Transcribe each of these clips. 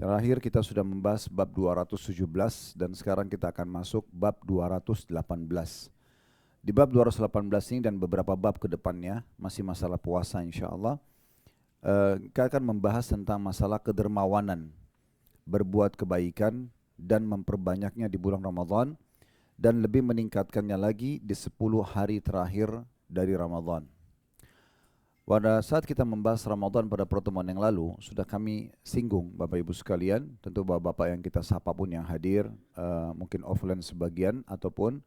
Terakhir kita sudah membahas bab 217 dan sekarang kita akan masuk bab 218. Di bab 218 ini dan beberapa bab ke depannya masih masalah puasa insyaallah. Kita akan membahas tentang masalah kedermawanan, berbuat kebaikan dan memperbanyaknya di bulan Ramadan dan lebih meningkatkannya lagi di 10 hari terakhir dari Ramadan. Pada saat kita membahas Ramadan pada pertemuan yang lalu, sudah kami singgung Bapak Ibu sekalian, tentu Bapak-Bapak yang kita sapa pun yang hadir, mungkin offline sebagian ataupun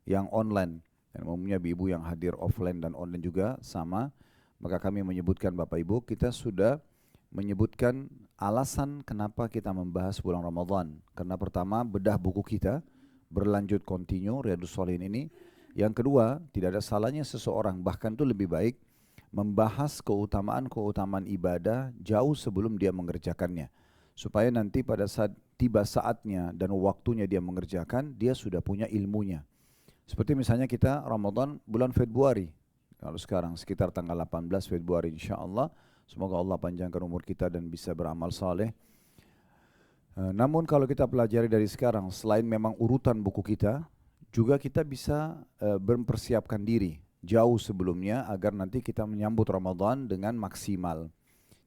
yang online. Dan umumnya ibu yang hadir offline dan online juga sama, maka kami menyebutkan Bapak Ibu, kita sudah menyebutkan alasan kenapa kita membahas bulan Ramadan. Karena pertama, bedah buku kita, berlanjut kontinu, Riyadhus Shalihin ini. Yang kedua, tidak ada salahnya seseorang, bahkan itu lebih baik, membahas keutamaan-keutamaan ibadah jauh sebelum dia mengerjakannya. Supaya nanti pada saat tiba saatnya dan waktunya dia mengerjakan, dia sudah punya ilmunya. Seperti misalnya kita Ramadan bulan Februari. Kalau sekarang sekitar tanggal 18 Februari insyaAllah. Semoga Allah panjangkan umur kita dan bisa beramal saleh. Namun kalau kita pelajari dari sekarang, selain memang urutan buku kita, juga kita bisa mempersiapkan diri jauh sebelumnya agar nanti kita menyambut Ramadan dengan maksimal.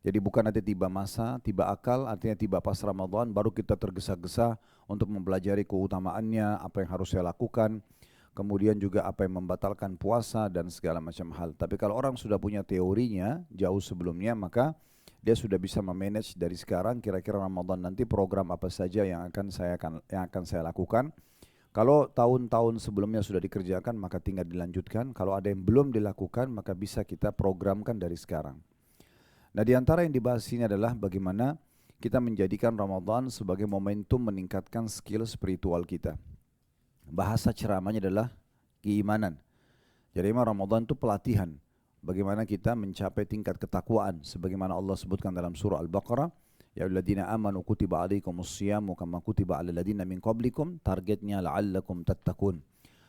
Jadi bukan nanti tiba masa, tiba akal, artinya tiba pas Ramadan baru kita tergesa-gesa untuk mempelajari keutamaannya, apa yang harus saya lakukan, kemudian juga apa yang membatalkan puasa dan segala macam hal. Tapi kalau orang sudah punya teorinya jauh sebelumnya, maka dia sudah bisa memanage dari sekarang kira-kira Ramadan nanti program apa saja yang akan saya lakukan. Kalau tahun-tahun sebelumnya sudah dikerjakan maka tinggal dilanjutkan. Kalau ada yang belum dilakukan maka bisa kita programkan dari sekarang. Nah, di antara yang dibahas ini adalah bagaimana kita menjadikan Ramadan sebagai momentum meningkatkan skill spiritual kita. Bahasa ceramahnya adalah keimanan. Jadi memang Ramadan itu pelatihan. Bagaimana kita mencapai tingkat ketakwaan. Sebagaimana Allah sebutkan dalam surah Al-Baqarah. Ya ayyuhalladzina amanu kutiba alaikumus syiyamu kama kutiba alal ladzina min qablikum, targetnya la'allakum tattaqun.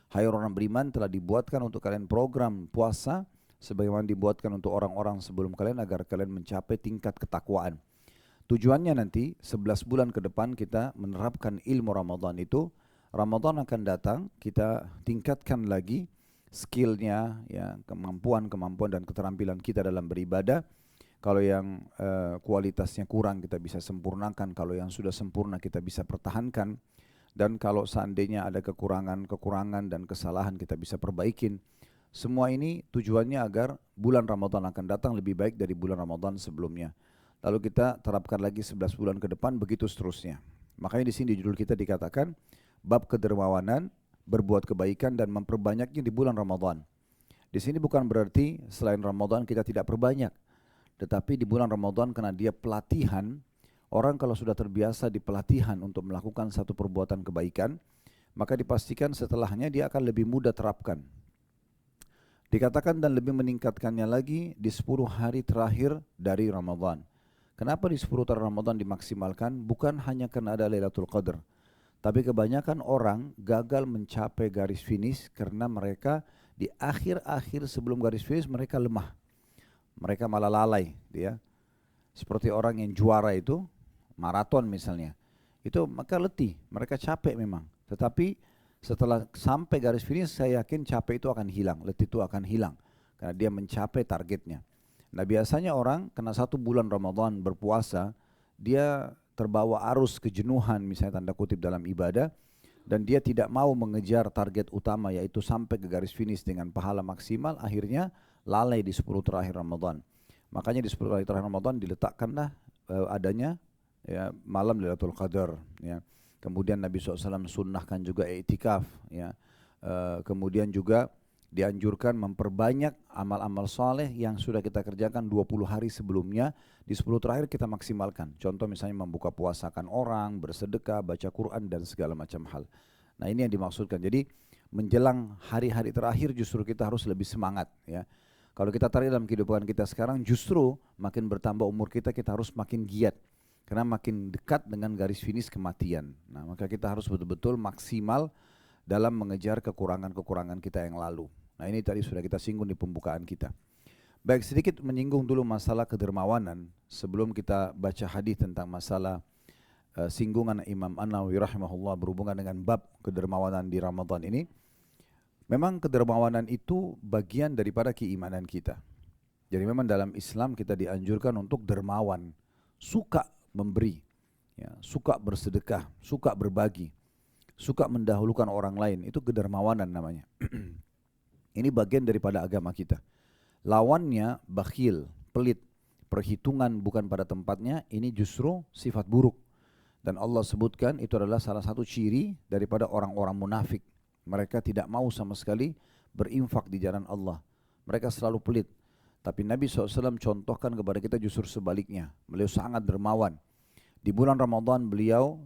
Hai orang beriman, telah dibuatkan untuk kalian program puasa sebagaimana dibuatkan untuk orang-orang sebelum kalian agar kalian mencapai tingkat ketakwaan. Tujuannya nanti 11 bulan ke depan kita menerapkan ilmu Ramadan itu. Ramadan akan datang, kita tingkatkan lagi skillnya, ya, kemampuan dan keterampilan kita dalam beribadah. Kalau yang kualitasnya kurang kita bisa sempurnakan, kalau yang sudah sempurna kita bisa pertahankan, dan kalau seandainya ada kekurangan dan kesalahan kita bisa perbaikin. Semua ini tujuannya agar bulan Ramadan akan datang lebih baik dari bulan Ramadan sebelumnya. Lalu kita terapkan lagi 11 bulan ke depan, begitu seterusnya. Makanya di sini di judul kita dikatakan bab kedermawanan, berbuat kebaikan dan memperbanyaknya di bulan Ramadan. Di sini bukan berarti selain Ramadan kita tidak perbanyak. Tetapi di bulan Ramadan karena dia pelatihan, orang kalau sudah terbiasa di pelatihan untuk melakukan satu perbuatan kebaikan, maka dipastikan setelahnya dia akan lebih mudah terapkan. Dikatakan dan lebih meningkatkannya lagi di 10 hari terakhir dari Ramadan. Kenapa di 10 hari Ramadan dimaksimalkan? Bukan hanya karena ada Lailatul Qadar. Tapi kebanyakan orang gagal mencapai garis finish karena mereka di akhir-akhir sebelum garis finish mereka lemah. Mereka malah lalai, dia. Seperti orang yang juara itu, maraton misalnya. Itu maka letih, mereka capek memang. Tetapi setelah sampai garis finish saya yakin capek itu akan hilang, letih itu akan hilang. Karena dia mencapai targetnya. Nah biasanya orang kena 1 bulan Ramadan berpuasa, dia terbawa arus kejenuhan misalnya tanda kutip dalam ibadah. Dan dia tidak mau mengejar target utama yaitu sampai ke garis finish dengan pahala maksimal, akhirnya lalai di 10 terakhir Ramadan. Makanya di 10 hari terakhir Ramadan diletakkanlah adanya ya, malam Lailatul Qadar. Ya. Kemudian Nabi SAW sunnahkan juga i'tikaf. Ya. Kemudian juga dianjurkan memperbanyak amal-amal saleh yang sudah kita kerjakan 20 hari sebelumnya. Di 10 terakhir kita maksimalkan. Contoh misalnya membuka puasakan orang, bersedekah, baca Quran dan segala macam hal. Nah ini yang dimaksudkan. Jadi menjelang hari-hari terakhir justru kita harus lebih semangat. Ya. Kalau kita tarik dalam kehidupan kita sekarang justru makin bertambah umur kita harus makin giat. Karena makin dekat dengan garis finish kematian. Nah maka kita harus betul-betul maksimal dalam mengejar kekurangan-kekurangan kita yang lalu. Nah ini tadi sudah kita singgung di pembukaan kita. Baik, sedikit menyinggung dulu masalah kedermawanan sebelum kita baca hadis tentang masalah singgungan Imam An-Nawawi rahimahullah berhubungan dengan bab kedermawanan di Ramadan ini. Memang kedermawanan itu bagian daripada keimanan kita. Jadi memang dalam Islam kita dianjurkan untuk dermawan, suka memberi, ya, suka bersedekah, suka berbagi, suka mendahulukan orang lain. Itu kedermawanan namanya. Ini bagian daripada agama kita. Lawannya bakhil, pelit, perhitungan bukan pada tempatnya, ini justru sifat buruk. Dan Allah sebutkan itu adalah salah satu ciri daripada orang-orang munafik. Mereka tidak mau sama sekali berinfak di jalan Allah. Mereka selalu pelit. Tapi Nabi SAW contohkan kepada kita justru sebaliknya. Beliau sangat dermawan. Di bulan Ramadan beliau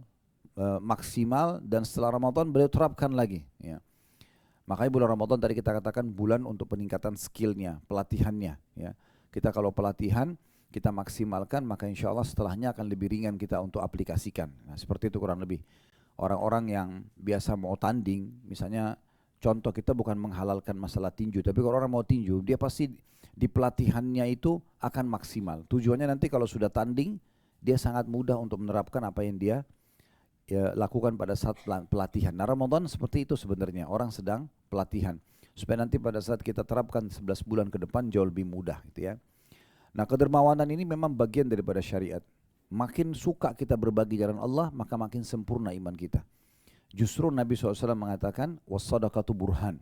maksimal, dan setelah Ramadan beliau terapkan lagi. Ya. Makanya bulan Ramadan tadi kita katakan bulan untuk peningkatan skillnya, pelatihannya. Ya. Kita kalau pelatihan, kita maksimalkan, maka insya Allah setelahnya akan lebih ringan kita untuk aplikasikan. Nah, seperti itu kurang lebih. Orang-orang yang biasa mau tanding, misalnya contoh kita bukan menghalalkan masalah tinju, tapi kalau orang mau tinju, dia pasti di pelatihannya itu akan maksimal. Tujuannya nanti kalau sudah tanding, dia sangat mudah untuk menerapkan apa yang dia lakukan pada saat pelatihan. Nah, Ramadan seperti itu sebenarnya, orang sedang pelatihan. Supaya nanti pada saat kita terapkan 11 bulan ke depan jauh lebih mudah gitu ya. Nah, kedermawanan ini memang bagian daripada syariat. Makin suka kita berbagi jalan Allah, maka makin sempurna iman kita. Justru Nabi SAW mengatakan, wassadaqatu burhan.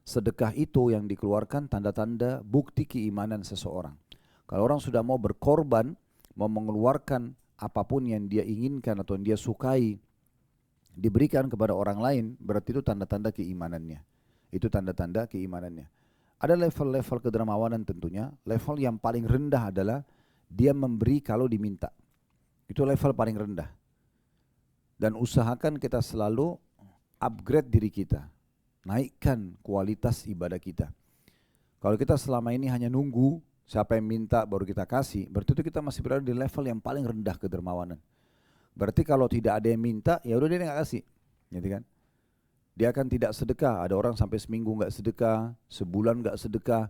Sedekah itu yang dikeluarkan tanda-tanda bukti keimanan seseorang. Kalau orang sudah mau berkorban, mau mengeluarkan apapun yang dia inginkan atau yang dia sukai, diberikan kepada orang lain, berarti itu tanda-tanda keimanannya. Itu tanda-tanda keimanannya. Ada level-level kedermawanan tentunya. Level yang paling rendah adalah dia memberi kalau diminta. Itu level paling rendah. Dan usahakan kita selalu upgrade diri kita. Naikkan kualitas ibadah kita. Kalau kita selama ini hanya nunggu siapa yang minta baru kita kasih, berarti itu kita masih berada di level yang paling rendah kedermawanan. Berarti kalau tidak ada yang minta, ya udah dia nggak kasih. Gitu kan? Dia akan tidak sedekah. Ada orang sampai seminggu nggak sedekah, sebulan nggak sedekah.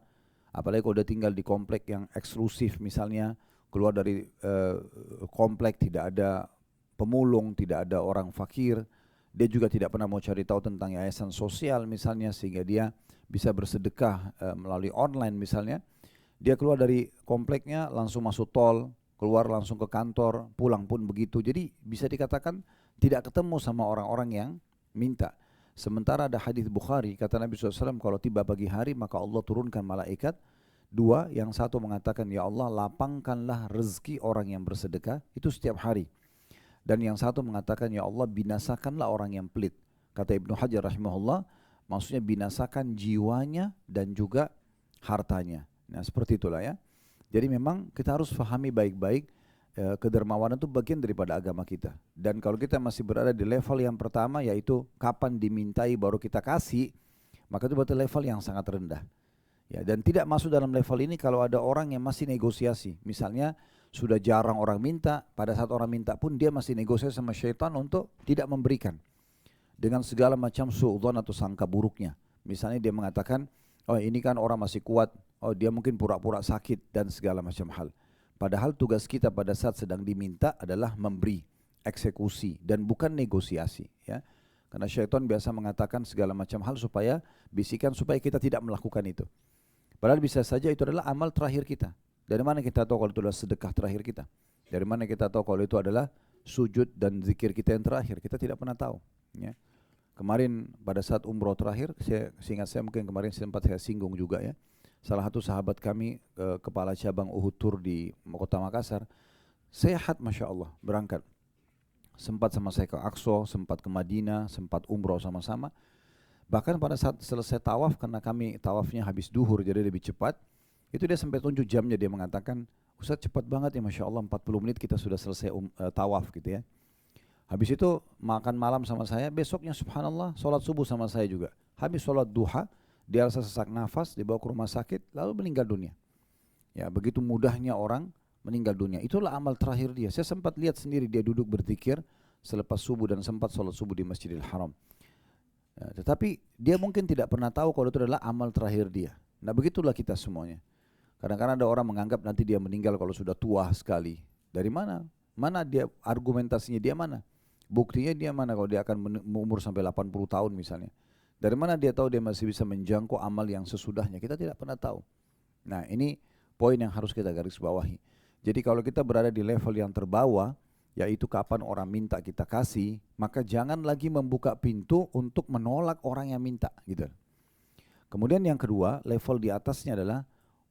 Apalagi kalau udah tinggal di komplek yang eksklusif misalnya, keluar dari komplek tidak ada pemulung, tidak ada orang fakir. Dia juga tidak pernah mau cari tahu tentang yayasan sosial misalnya, sehingga dia bisa bersedekah melalui online misalnya. Dia keluar dari kompleknya langsung masuk tol, keluar langsung ke kantor, pulang pun begitu. Jadi bisa dikatakan tidak ketemu sama orang-orang yang minta. Sementara ada hadis Bukhari, kata Nabi SAW, kalau tiba pagi hari maka Allah turunkan malaikat dua, yang satu mengatakan, ya Allah lapangkanlah rezeki orang yang bersedekah, itu setiap hari. Dan yang satu mengatakan, ya Allah binasakanlah orang yang pelit. Kata Ibnu Hajar rahimahullah, maksudnya binasakan jiwanya dan juga hartanya. Nah seperti itulah ya. Jadi memang kita harus fahami baik-baik, kedermawanan itu bagian daripada agama kita. Dan kalau kita masih berada di level yang pertama, yaitu kapan dimintai baru kita kasih, maka itu berarti level yang sangat rendah. Ya, dan tidak masuk dalam level ini kalau ada orang yang masih negosiasi. Misalnya sudah jarang orang minta, pada saat orang minta pun dia masih negosiasi sama syaitan untuk tidak memberikan. Dengan segala macam su'udzon atau sangka buruknya. Misalnya dia mengatakan, oh ini kan orang masih kuat, oh dia mungkin pura-pura sakit dan segala macam hal. Padahal tugas kita pada saat sedang diminta adalah memberi, eksekusi, dan bukan negosiasi. Ya. Karena syaitan biasa mengatakan segala macam hal supaya bisikan supaya kita tidak melakukan itu. Padahal bisa saja itu adalah amal terakhir kita. Dari mana kita tahu kalau itu adalah sedekah terakhir kita? Dari mana kita tahu kalau itu adalah sujud dan zikir kita yang terakhir? Kita tidak pernah tahu. Ya. Kemarin pada saat umroh terakhir, seingat saya mungkin kemarin sempat saya singgung juga ya. Salah satu sahabat kami, kepala cabang Uhud Tour di Kota Makassar, sehat Masya Allah, berangkat. Sempat sama saya ke Aqsa, sempat ke Madinah, sempat umroh sama-sama. Bahkan pada saat selesai tawaf, karena kami tawafnya habis duhur jadi lebih cepat, itu dia sampai tunjuk jamnya, dia mengatakan, Ustaz cepat banget ya Masya Allah, 40 menit kita sudah selesai tawaf gitu ya. Habis itu makan malam sama saya, besoknya subhanallah sholat subuh sama saya juga. Habis sholat duha, dia rasa sesak nafas, dibawa ke rumah sakit, lalu meninggal dunia. Ya, begitu mudahnya orang meninggal dunia. Itulah amal terakhir dia. Saya sempat lihat sendiri dia duduk berzikir selepas subuh dan sempat sholat subuh di Masjidil Haram. Ya, tetapi dia mungkin tidak pernah tahu kalau itu adalah amal terakhir dia. Nah begitulah kita semuanya. Kadang-kadang ada orang menganggap nanti dia meninggal kalau sudah tua sekali. Dari mana? Mana dia argumentasinya dia mana? Buktinya dia mana kalau dia akan umur sampai 80 tahun misalnya. Dari mana dia tahu dia masih bisa menjangkau amal yang sesudahnya? Kita tidak pernah tahu. Nah ini poin yang harus kita garis bawahi. Jadi kalau kita berada di level yang terbawah, yaitu kapan orang minta kita kasih, maka jangan lagi membuka pintu untuk menolak orang yang minta gitu. Kemudian yang kedua, level di atasnya adalah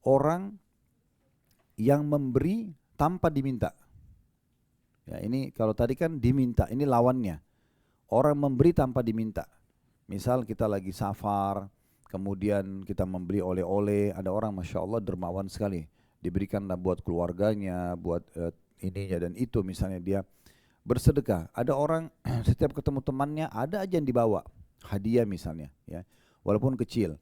orang yang memberi tanpa diminta. Ya, ini kalau tadi kan diminta, ini lawannya. Orang memberi tanpa diminta. Misal kita lagi safar, kemudian kita membeli oleh-oleh, ada orang Masya Allah dermawan sekali. Diberikanlah buat keluarganya, buat ininya dan itu misalnya dia bersedekah. Ada orang setiap ketemu temannya ada aja yang dibawa, hadiah misalnya, ya, walaupun kecil.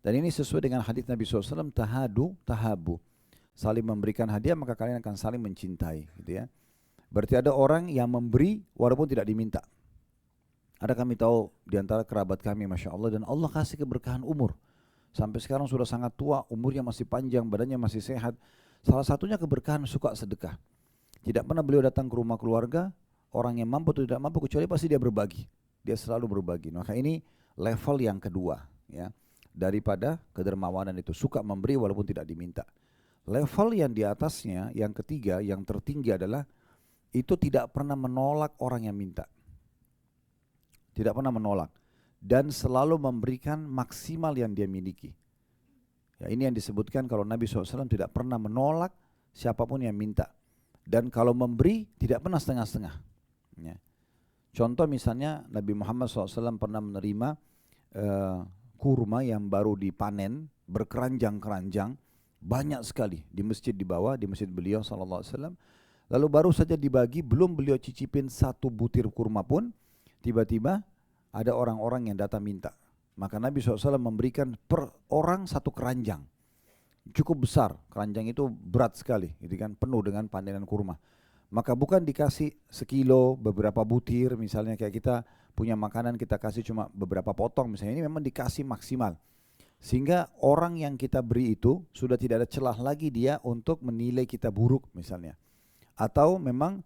Dan ini sesuai dengan hadits Nabi SAW, tahadu, tahabu. Saling memberikan hadiah maka kalian akan saling mencintai, gitu ya. Berarti ada orang yang memberi walaupun tidak diminta. Ada kami tahu di antara kerabat kami Masya Allah, dan Allah kasih keberkahan umur. Sampai sekarang sudah sangat tua, umurnya masih panjang, badannya masih sehat. Salah satunya keberkahan suka sedekah. Tidak pernah beliau datang ke rumah keluarga, orang yang mampu atau tidak mampu, kecuali pasti dia berbagi. Dia selalu berbagi. Maka ini level yang kedua, ya, daripada kedermawanan itu, suka memberi walaupun tidak diminta. Level yang di atasnya, yang ketiga, yang tertinggi adalah itu tidak pernah menolak orang yang minta. Tidak pernah menolak. Dan selalu memberikan maksimal yang dia miliki. Ya, ini yang disebutkan kalau Nabi SAW tidak pernah menolak siapapun yang minta. Dan kalau memberi tidak pernah setengah-setengah. Ya. Contoh misalnya Nabi Muhammad SAW pernah menerima kurma yang baru dipanen, berkeranjang-keranjang, banyak sekali di masjid di bawah, di masjid beliau SAW. Lalu baru saja dibagi, belum beliau cicipin satu butir kurma pun, tiba-tiba ada orang-orang yang datang minta. Maka Nabi SAW memberikan per orang satu keranjang. Cukup besar, keranjang itu berat sekali, gitu kan, penuh dengan panenan kurma. Maka bukan dikasih sekilo, beberapa butir, misalnya kayak kita punya makanan kita kasih cuma beberapa potong, misalnya ini memang dikasih maksimal. Sehingga orang yang kita beri itu sudah tidak ada celah lagi dia untuk menilai kita buruk misalnya. Atau memang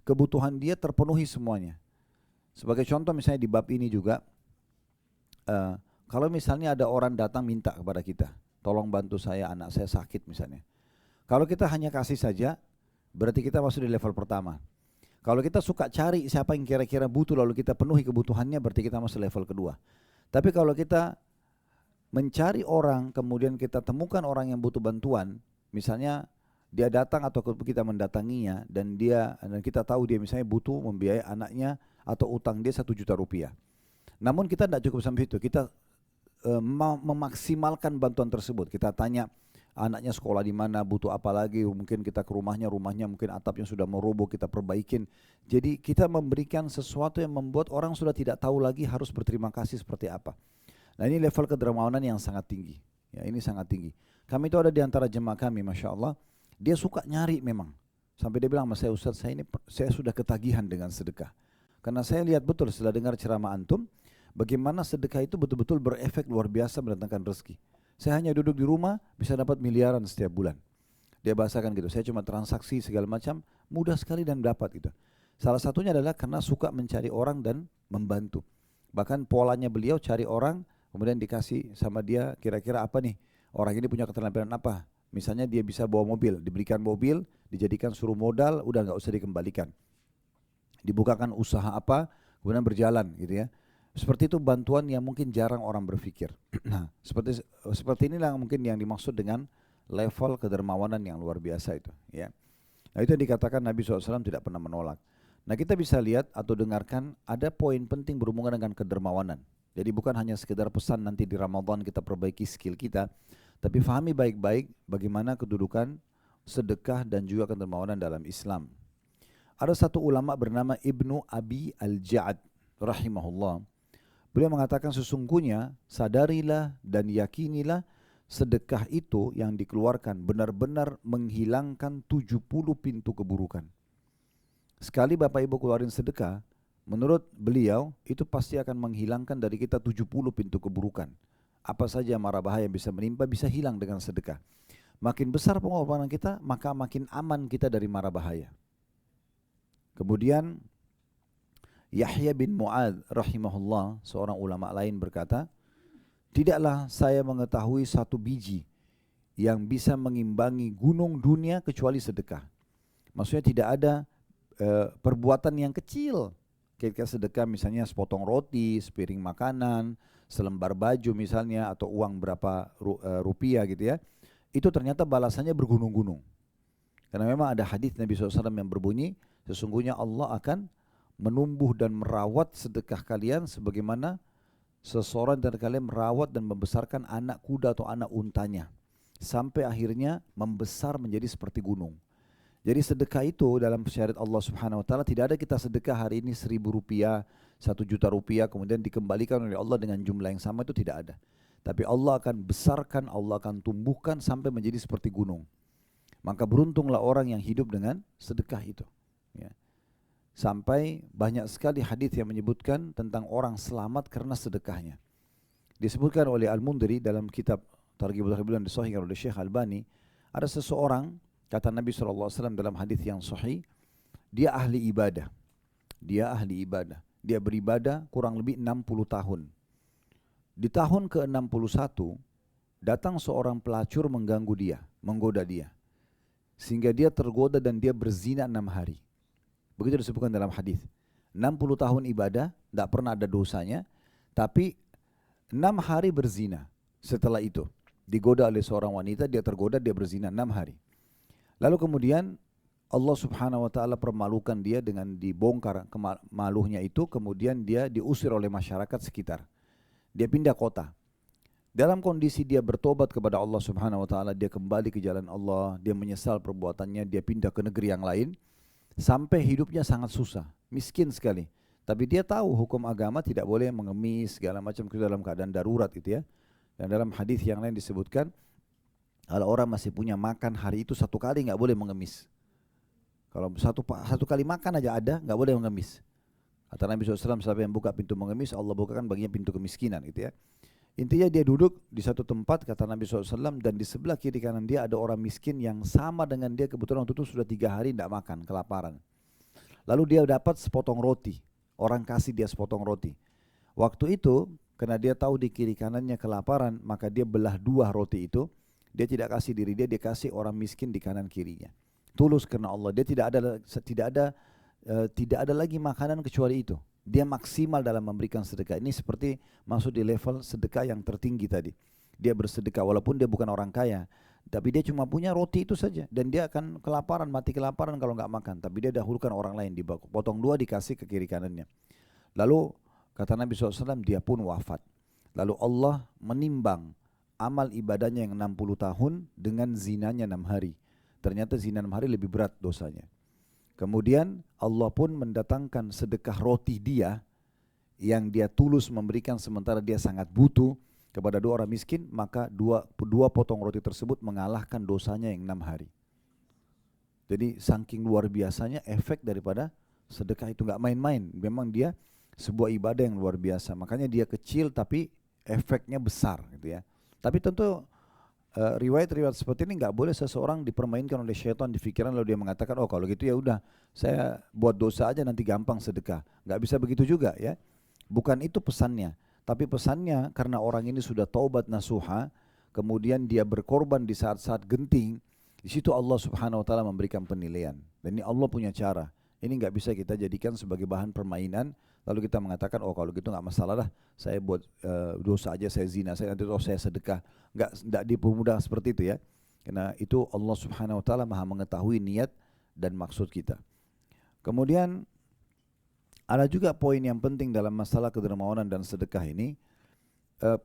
kebutuhan dia terpenuhi semuanya. Sebagai contoh misalnya di bab ini juga, kalau misalnya ada orang datang minta kepada kita, tolong bantu saya, anak saya sakit misalnya. Kalau kita hanya kasih saja, berarti kita masuk di level pertama. Kalau kita suka cari siapa yang kira-kira butuh lalu kita penuhi kebutuhannya, berarti kita masuk level kedua. Tapi kalau kita mencari orang, kemudian kita temukan orang yang butuh bantuan, misalnya dia datang atau kita mendatanginya dan kita tahu dia misalnya butuh membiayai anaknya atau utang dia 1 juta rupiah. Namun kita tidak cukup sampai itu, kita memaksimalkan bantuan tersebut. Kita tanya anaknya sekolah di mana, butuh apa lagi, mungkin kita ke rumahnya mungkin atapnya sudah mau roboh, kita perbaikin. Jadi kita memberikan sesuatu yang membuat orang sudah tidak tahu lagi harus berterima kasih seperti apa. Nah ini level kedermawanan yang sangat tinggi. Ya, ini sangat tinggi. Kami itu ada di antara jemaah kami, Masya Allah, dia suka nyari memang. Sampai dia bilang sama saya, Ustaz, saya sudah ketagihan dengan sedekah. Karena saya lihat betul setelah dengar ceramah antum, bagaimana sedekah itu betul-betul berefek luar biasa mendatangkan rezeki. Saya hanya duduk di rumah bisa dapat miliaran setiap bulan. Dia bahasakan gitu, saya cuma transaksi segala macam, mudah sekali dan dapat gitu. Salah satunya adalah karena suka mencari orang dan membantu. Bahkan polanya beliau cari orang, kemudian dikasih sama dia kira-kira apa nih, orang ini punya keterampilan apa. Misalnya dia bisa bawa mobil, diberikan mobil, dijadikan suruh modal, udah nggak usah dikembalikan. Dibukakan usaha apa, kemudian berjalan gitu ya. Seperti itu bantuan yang mungkin jarang orang berpikir. Nah, seperti inilah mungkin yang dimaksud dengan level kedermawanan yang luar biasa itu. Ya. Nah itu yang dikatakan Nabi SAW tidak pernah menolak. Nah kita bisa lihat atau dengarkan ada poin penting berhubungan dengan kedermawanan. Jadi bukan hanya sekedar pesan nanti di Ramadan kita perbaiki skill kita, tapi fahami baik-baik bagaimana kedudukan sedekah dan juga kedermawanan dalam Islam. Ada satu ulama bernama Ibnu Abi Al-Ja'ad rahimahullah. Beliau mengatakan sesungguhnya sadarilah dan yakinilah sedekah itu yang dikeluarkan benar-benar menghilangkan 70 pintu keburukan. Sekali Bapak Ibu keluarin sedekah, menurut beliau itu pasti akan menghilangkan dari kita 70 pintu keburukan. Apa saja mara bahaya yang bisa menimpa bisa hilang dengan sedekah. Makin besar pengorbanan kita, maka makin aman kita dari mara bahaya. Kemudian Yahya bin Mu'adz rahimahullah, seorang ulama lain berkata, tidaklah saya mengetahui satu biji yang bisa mengimbangi gunung dunia kecuali sedekah. Maksudnya tidak ada perbuatan yang kecil. Ketika sedekah misalnya sepotong roti, sepiring makanan, selembar baju misalnya, atau uang berapa rupiah gitu ya. Itu ternyata balasannya bergunung-gunung. Karena memang ada hadis Nabi SAW yang berbunyi, sesungguhnya Allah akan menumbuh dan merawat sedekah kalian sebagaimana seseorang dari kalian merawat dan membesarkan anak kuda atau anak untanya. Sampai akhirnya membesar menjadi seperti gunung. Jadi sedekah itu dalam syariat Allah Subhanahu Wa Taala tidak ada kita sedekah hari ini 1.000 rupiah, 1 juta rupiah kemudian dikembalikan oleh Allah dengan jumlah yang sama, itu tidak ada. Tapi Allah akan besarkan, Allah akan tumbuhkan sampai menjadi seperti gunung. Maka beruntunglah orang yang hidup dengan sedekah itu. Ya. Sampai banyak sekali hadis yang menyebutkan tentang orang selamat karena sedekahnya. Disebutkan oleh Al-Mundhiri dalam kitab Targhib Tarhib yang disahihkan oleh Syekh Albani, ada seseorang, kata Nabi SAW dalam hadis yang sahih, dia ahli ibadah. Dia ahli ibadah. Dia beribadah kurang lebih 60 tahun. Di tahun ke-61 datang seorang pelacur mengganggu dia, menggoda dia. Sehingga dia tergoda dan dia berzina 6 hari. Begitu disebutkan dalam hadis. 60 tahun ibadah, tidak pernah ada dosanya, tapi 6 hari berzina. Setelah itu, digoda oleh seorang wanita, dia tergoda, dia berzina 6 hari. Lalu kemudian Allah Subhanahu Wa Taala permalukan dia dengan dibongkar kemaluhnya itu, kemudian dia diusir oleh masyarakat sekitar. Dia pindah kota. Dalam kondisi dia bertobat kepada Allah Subhanahu Wa Taala, dia kembali ke jalan Allah, dia menyesal perbuatannya, dia pindah ke negeri yang lain. Sampai hidupnya sangat susah, miskin sekali. Tapi dia tahu hukum agama tidak boleh mengemis segala macam dalam keadaan darurat itu ya. Dan dalam hadis yang lain disebutkan, kalau orang masih punya makan hari itu 1 kali nggak boleh mengemis. Kalau satu kali makan aja ada, nggak boleh mengemis. Kata Nabi SAW, siapa yang buka pintu mengemis, Allah bukakan baginya pintu kemiskinan gitu ya. Intinya dia duduk di satu tempat, kata Nabi SAW, dan di sebelah kiri kanan dia ada orang miskin yang sama dengan dia, kebetulan waktu itu sudah 3 hari tidak makan, kelaparan. Lalu dia dapat sepotong roti, orang kasih dia sepotong roti. Waktu itu, karena dia tahu di kiri kanannya kelaparan, maka dia belah 2 roti itu, dia tidak kasih diri dia, dia kasih orang miskin di kanan kirinya. Tulus karena Allah, dia tidak ada lagi makanan kecuali itu. Dia maksimal dalam memberikan sedekah. Ini seperti masuk di level sedekah yang tertinggi tadi. Dia bersedekah walaupun dia bukan orang kaya, tapi dia cuma punya roti itu saja, dan dia akan kelaparan, mati kelaparan kalau nggak makan. Tapi dia dahulukan orang lain, dipotong 2 dikasih ke kiri kanannya. Lalu kata Nabi SAW, dia pun wafat. Lalu Allah menimbang amal ibadahnya yang 60 tahun dengan zinanya 6 hari. Ternyata zina 6 hari lebih berat dosanya. Kemudian Allah pun mendatangkan sedekah roti dia yang dia tulus memberikan sementara dia sangat butuh kepada 2 orang miskin, maka dua potong roti tersebut mengalahkan dosanya yang 6 hari. Jadi saking luar biasanya efek daripada sedekah itu, nggak main-main. Memang dia sebuah ibadah yang luar biasa. Makanya dia kecil tapi efeknya besar gitu ya. Tapi tentu riwayat-riwayat seperti ini nggak boleh seseorang dipermainkan oleh syaitan di pikiran lalu dia mengatakan, oh kalau gitu ya udah saya buat dosa aja nanti gampang sedekah. Nggak bisa begitu juga ya. Bukan itu pesannya. Tapi pesannya karena orang ini sudah taubat nasuha, kemudian dia berkorban di saat-saat genting, di situ Allah Subhanahu Wa Taala memberikan penilaian. Dan ini Allah punya cara. Ini nggak bisa kita jadikan sebagai bahan permainan. Lalu kita mengatakan, oh kalau gitu nggak masalah lah, saya buat dosa aja, saya zina, saya nanti saya sedekah. Nggak dipermudah seperti itu ya. Karena itu Allah Subhanahu Wa Taala maha mengetahui niat dan maksud kita. Kemudian ada juga poin yang penting dalam masalah kedermawanan dan sedekah ini,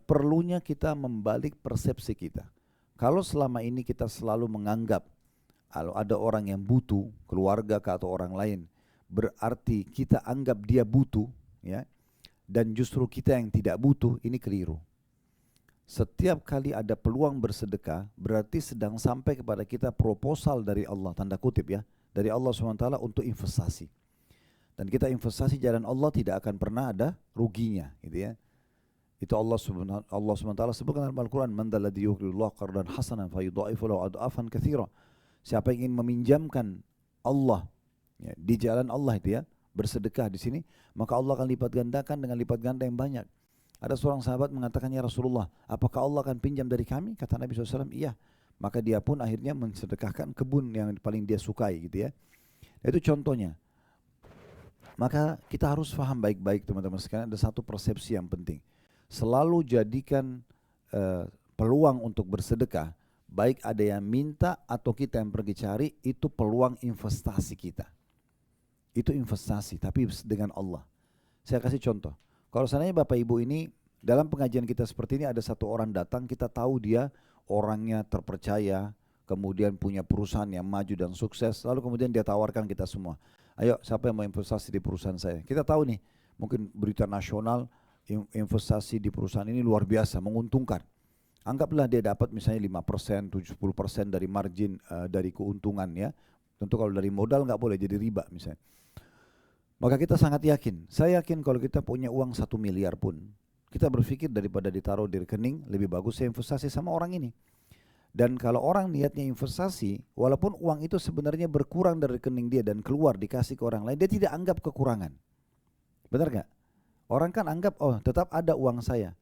perlunya kita membalik persepsi kita. Kalau selama ini kita selalu menganggap kalau ada orang yang butuh, keluarga atau orang lain, berarti kita anggap dia butuh, ya, dan justru kita yang tidak butuh, ini keliru. Setiap kali ada peluang bersedekah, berarti sedang sampai kepada kita proposal dari Allah, tanda kutip ya, dari Allah SWT untuk investasi. Dan kita investasi jalan Allah tidak akan pernah ada ruginya, gitu ya. Itu Allah SWT sebutkan dalam Al-Quran, man dalladhi yuqridullah qardan hasanan fayudha'ifu lahu ad'afan katsira. Siapa yang ingin meminjamkan Allah Ya, di jalan Allah itu ya, bersedekah di sini, maka Allah akan lipat gandakan dengan lipat ganda yang banyak. Ada seorang sahabat mengatakan, ya Rasulullah, apakah Allah akan pinjam dari kami? Kata Nabi SAW, iya. Maka dia pun akhirnya mensedekahkan kebun yang paling dia sukai gitu ya. Itu contohnya. Maka kita harus paham baik-baik teman-teman sekalian, ada satu persepsi yang penting. Selalu jadikan peluang untuk bersedekah, baik ada yang minta atau kita yang pergi cari, itu peluang investasi kita. Itu investasi, tapi dengan Allah. Saya kasih contoh. Kalau seandainya Bapak Ibu ini, dalam pengajian kita seperti ini ada satu orang datang, kita tahu dia orangnya terpercaya, kemudian punya perusahaan yang maju dan sukses, lalu kemudian dia tawarkan kita semua. Ayo, siapa yang mau investasi di perusahaan saya? Kita tahu nih, mungkin berita nasional, investasi di perusahaan ini luar biasa, menguntungkan. Anggaplah dia dapat misalnya 5%, 70% dari margin dari keuntungan ya. Tentu kalau dari modal nggak boleh jadi riba misalnya. Maka kita sangat yakin, saya yakin kalau kita punya uang 1 miliar pun, kita berpikir daripada ditaruh di rekening, lebih bagus saya investasi sama orang ini. Dan kalau orang niatnya investasi, walaupun uang itu sebenarnya berkurang dari rekening dia dan keluar dikasih ke orang lain, dia tidak anggap kekurangan. Benar gak? Orang kan anggap, oh tetap ada uang saya.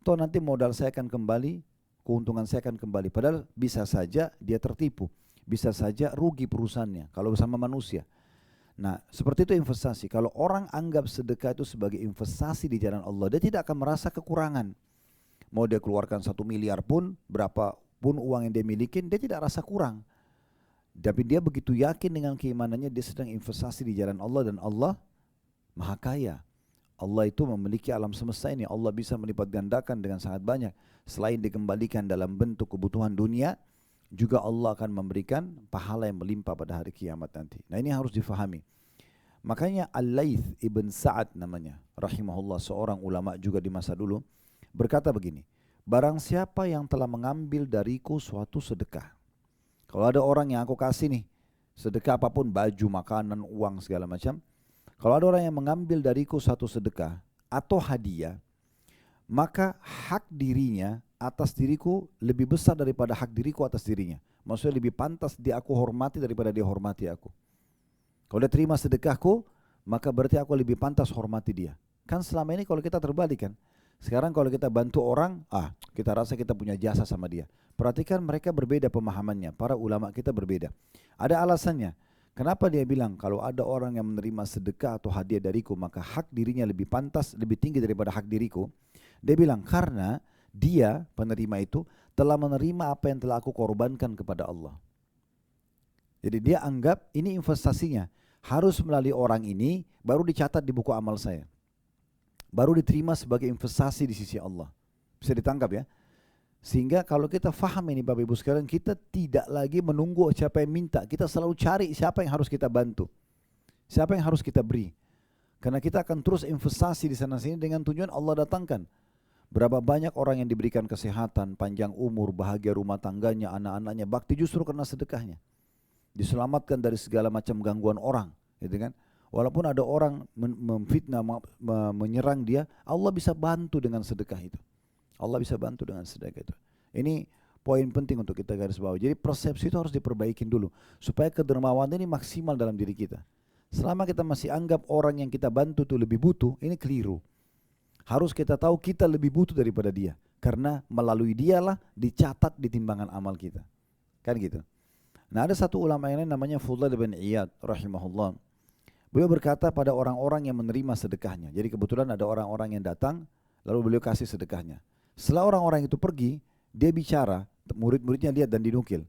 Toh nanti modal saya akan kembali, keuntungan saya akan kembali. Padahal bisa saja dia tertipu. Bisa saja rugi perusahaannya kalau bersama manusia. Nah seperti itu investasi. Kalau orang anggap sedekah itu sebagai investasi di jalan Allah, dia tidak akan merasa kekurangan. Mau dia keluarkan 1 miliar pun, berapa pun uang yang dia miliki, dia tidak rasa kurang. Tapi dia begitu yakin dengan keimanannya, dia sedang investasi di jalan Allah, dan Allah Maha Kaya. Allah itu memiliki alam semesta ini. Allah bisa melipat gandakan dengan sangat banyak. Selain dikembalikan dalam bentuk kebutuhan dunia, juga Allah akan memberikan pahala yang melimpah pada hari kiamat nanti. Nah ini harus difahami. Makanya Al-Laits ibn Sa'ad namanya, rahimahullah, seorang ulama juga di masa dulu, berkata begini, barang siapa yang telah mengambil dariku suatu sedekah. Kalau ada orang yang aku kasih nih, sedekah apapun, baju, makanan, uang, segala macam. Kalau ada orang yang mengambil dariku suatu sedekah atau hadiah, maka hak dirinya atas diriku lebih besar daripada hak diriku atas dirinya. Maksudnya lebih pantas dia aku hormati daripada dia hormati aku. Kalau dia terima sedekahku, maka berarti aku lebih pantas hormati dia. Kan selama ini kalau kita terbalik kan. Sekarang kalau kita bantu orang, kita rasa kita punya jasa sama dia. Perhatikan mereka berbeda pemahamannya, para ulama kita berbeda. Ada alasannya. Kenapa dia bilang kalau ada orang yang menerima sedekah atau hadiah dariku, maka hak dirinya lebih pantas, lebih tinggi daripada hak diriku. Dia bilang karena dia, penerima itu, telah menerima apa yang telah aku korbankan kepada Allah. Jadi dia anggap ini investasinya. Harus melalui orang ini, baru dicatat di buku amal saya. Baru diterima sebagai investasi di sisi Allah. Bisa ditangkap ya. Sehingga kalau kita faham ini Bapak Ibu sekalian, kita tidak lagi menunggu siapa yang minta. Kita selalu cari siapa yang harus kita bantu. Siapa yang harus kita beri. Karena kita akan terus investasi di sana sini dengan tujuan Allah datangkan. Berapa banyak orang yang diberikan kesehatan, panjang umur, bahagia rumah tangganya, anak-anaknya, bakti justru karena sedekahnya. Diselamatkan dari segala macam gangguan orang, gitu kan? Walaupun ada orang memfitnah, menyerang dia, Allah bisa bantu dengan sedekah itu. Allah bisa bantu dengan sedekah itu. Ini poin penting untuk kita garis bawahi. Jadi persepsi itu harus diperbaikin dulu supaya kedermawanan ini maksimal dalam diri kita. Selama kita masih anggap orang yang kita bantu itu lebih butuh, ini keliru. Harus kita tahu kita lebih butuh daripada dia, karena melalui dialah dicatat di timbangan amal kita. Kan gitu. Nah ada satu ulama yang lain namanya Fudail bin Iyad rahimahullah. Beliau berkata pada orang-orang yang menerima sedekahnya. Jadi kebetulan ada orang-orang yang datang, lalu beliau kasih sedekahnya. Setelah orang-orang itu pergi, dia bicara, murid-muridnya lihat dan dinukil.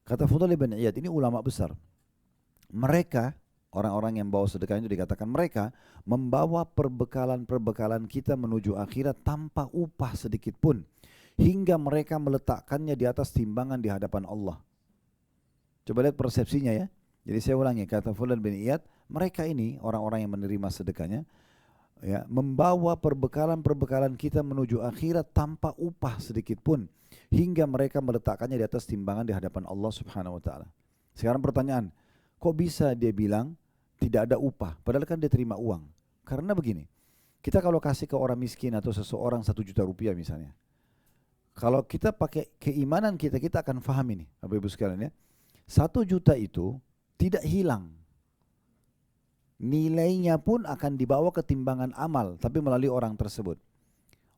Kata Fudail bin Iyad, ini ulama besar. Mereka, orang-orang yang bawa sedekah itu dikatakan mereka membawa perbekalan-perbekalan kita menuju akhirat tanpa upah sedikit pun. Hingga mereka meletakkannya di atas timbangan di hadapan Allah. Coba lihat persepsinya ya. Jadi saya ulangi, kata Fudail bin Iyad, mereka ini orang-orang yang menerima sedekahnya, ya, membawa perbekalan-perbekalan kita menuju akhirat tanpa upah sedikit pun, hingga mereka meletakkannya di atas timbangan di hadapan Allah Subhanahu wa taala. Sekarang pertanyaan, kok bisa dia bilang tidak ada upah padahal kan dia terima uang? Karena begini, kita kalau kasih ke orang miskin atau seseorang 1 juta rupiah misalnya, kalau kita pakai keimanan kita akan paham ini Bapak Ibu sekalian ya. 1 juta itu tidak hilang. nilainya pun akan dibawa ke timbangan amal, tapi melalui orang tersebut.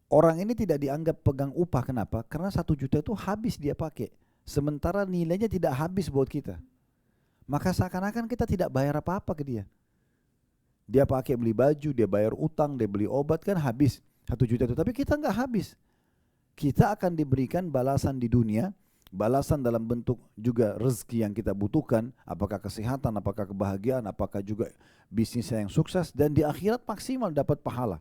Orang ini tidak dianggap pegang upah, kenapa? Karena 1 juta itu habis dia pakai, sementara nilainya tidak habis buat kita. Maka seakan-akan kita tidak bayar apa-apa ke dia. Dia pakai beli baju, dia bayar utang, dia beli obat, kan habis 1 juta itu. Tapi kita nggak habis. Kita akan diberikan balasan di dunia, balasan dalam bentuk juga rezeki yang kita butuhkan, apakah kesehatan, apakah kebahagiaan, apakah juga bisnis yang sukses, dan di akhirat maksimal dapat pahala.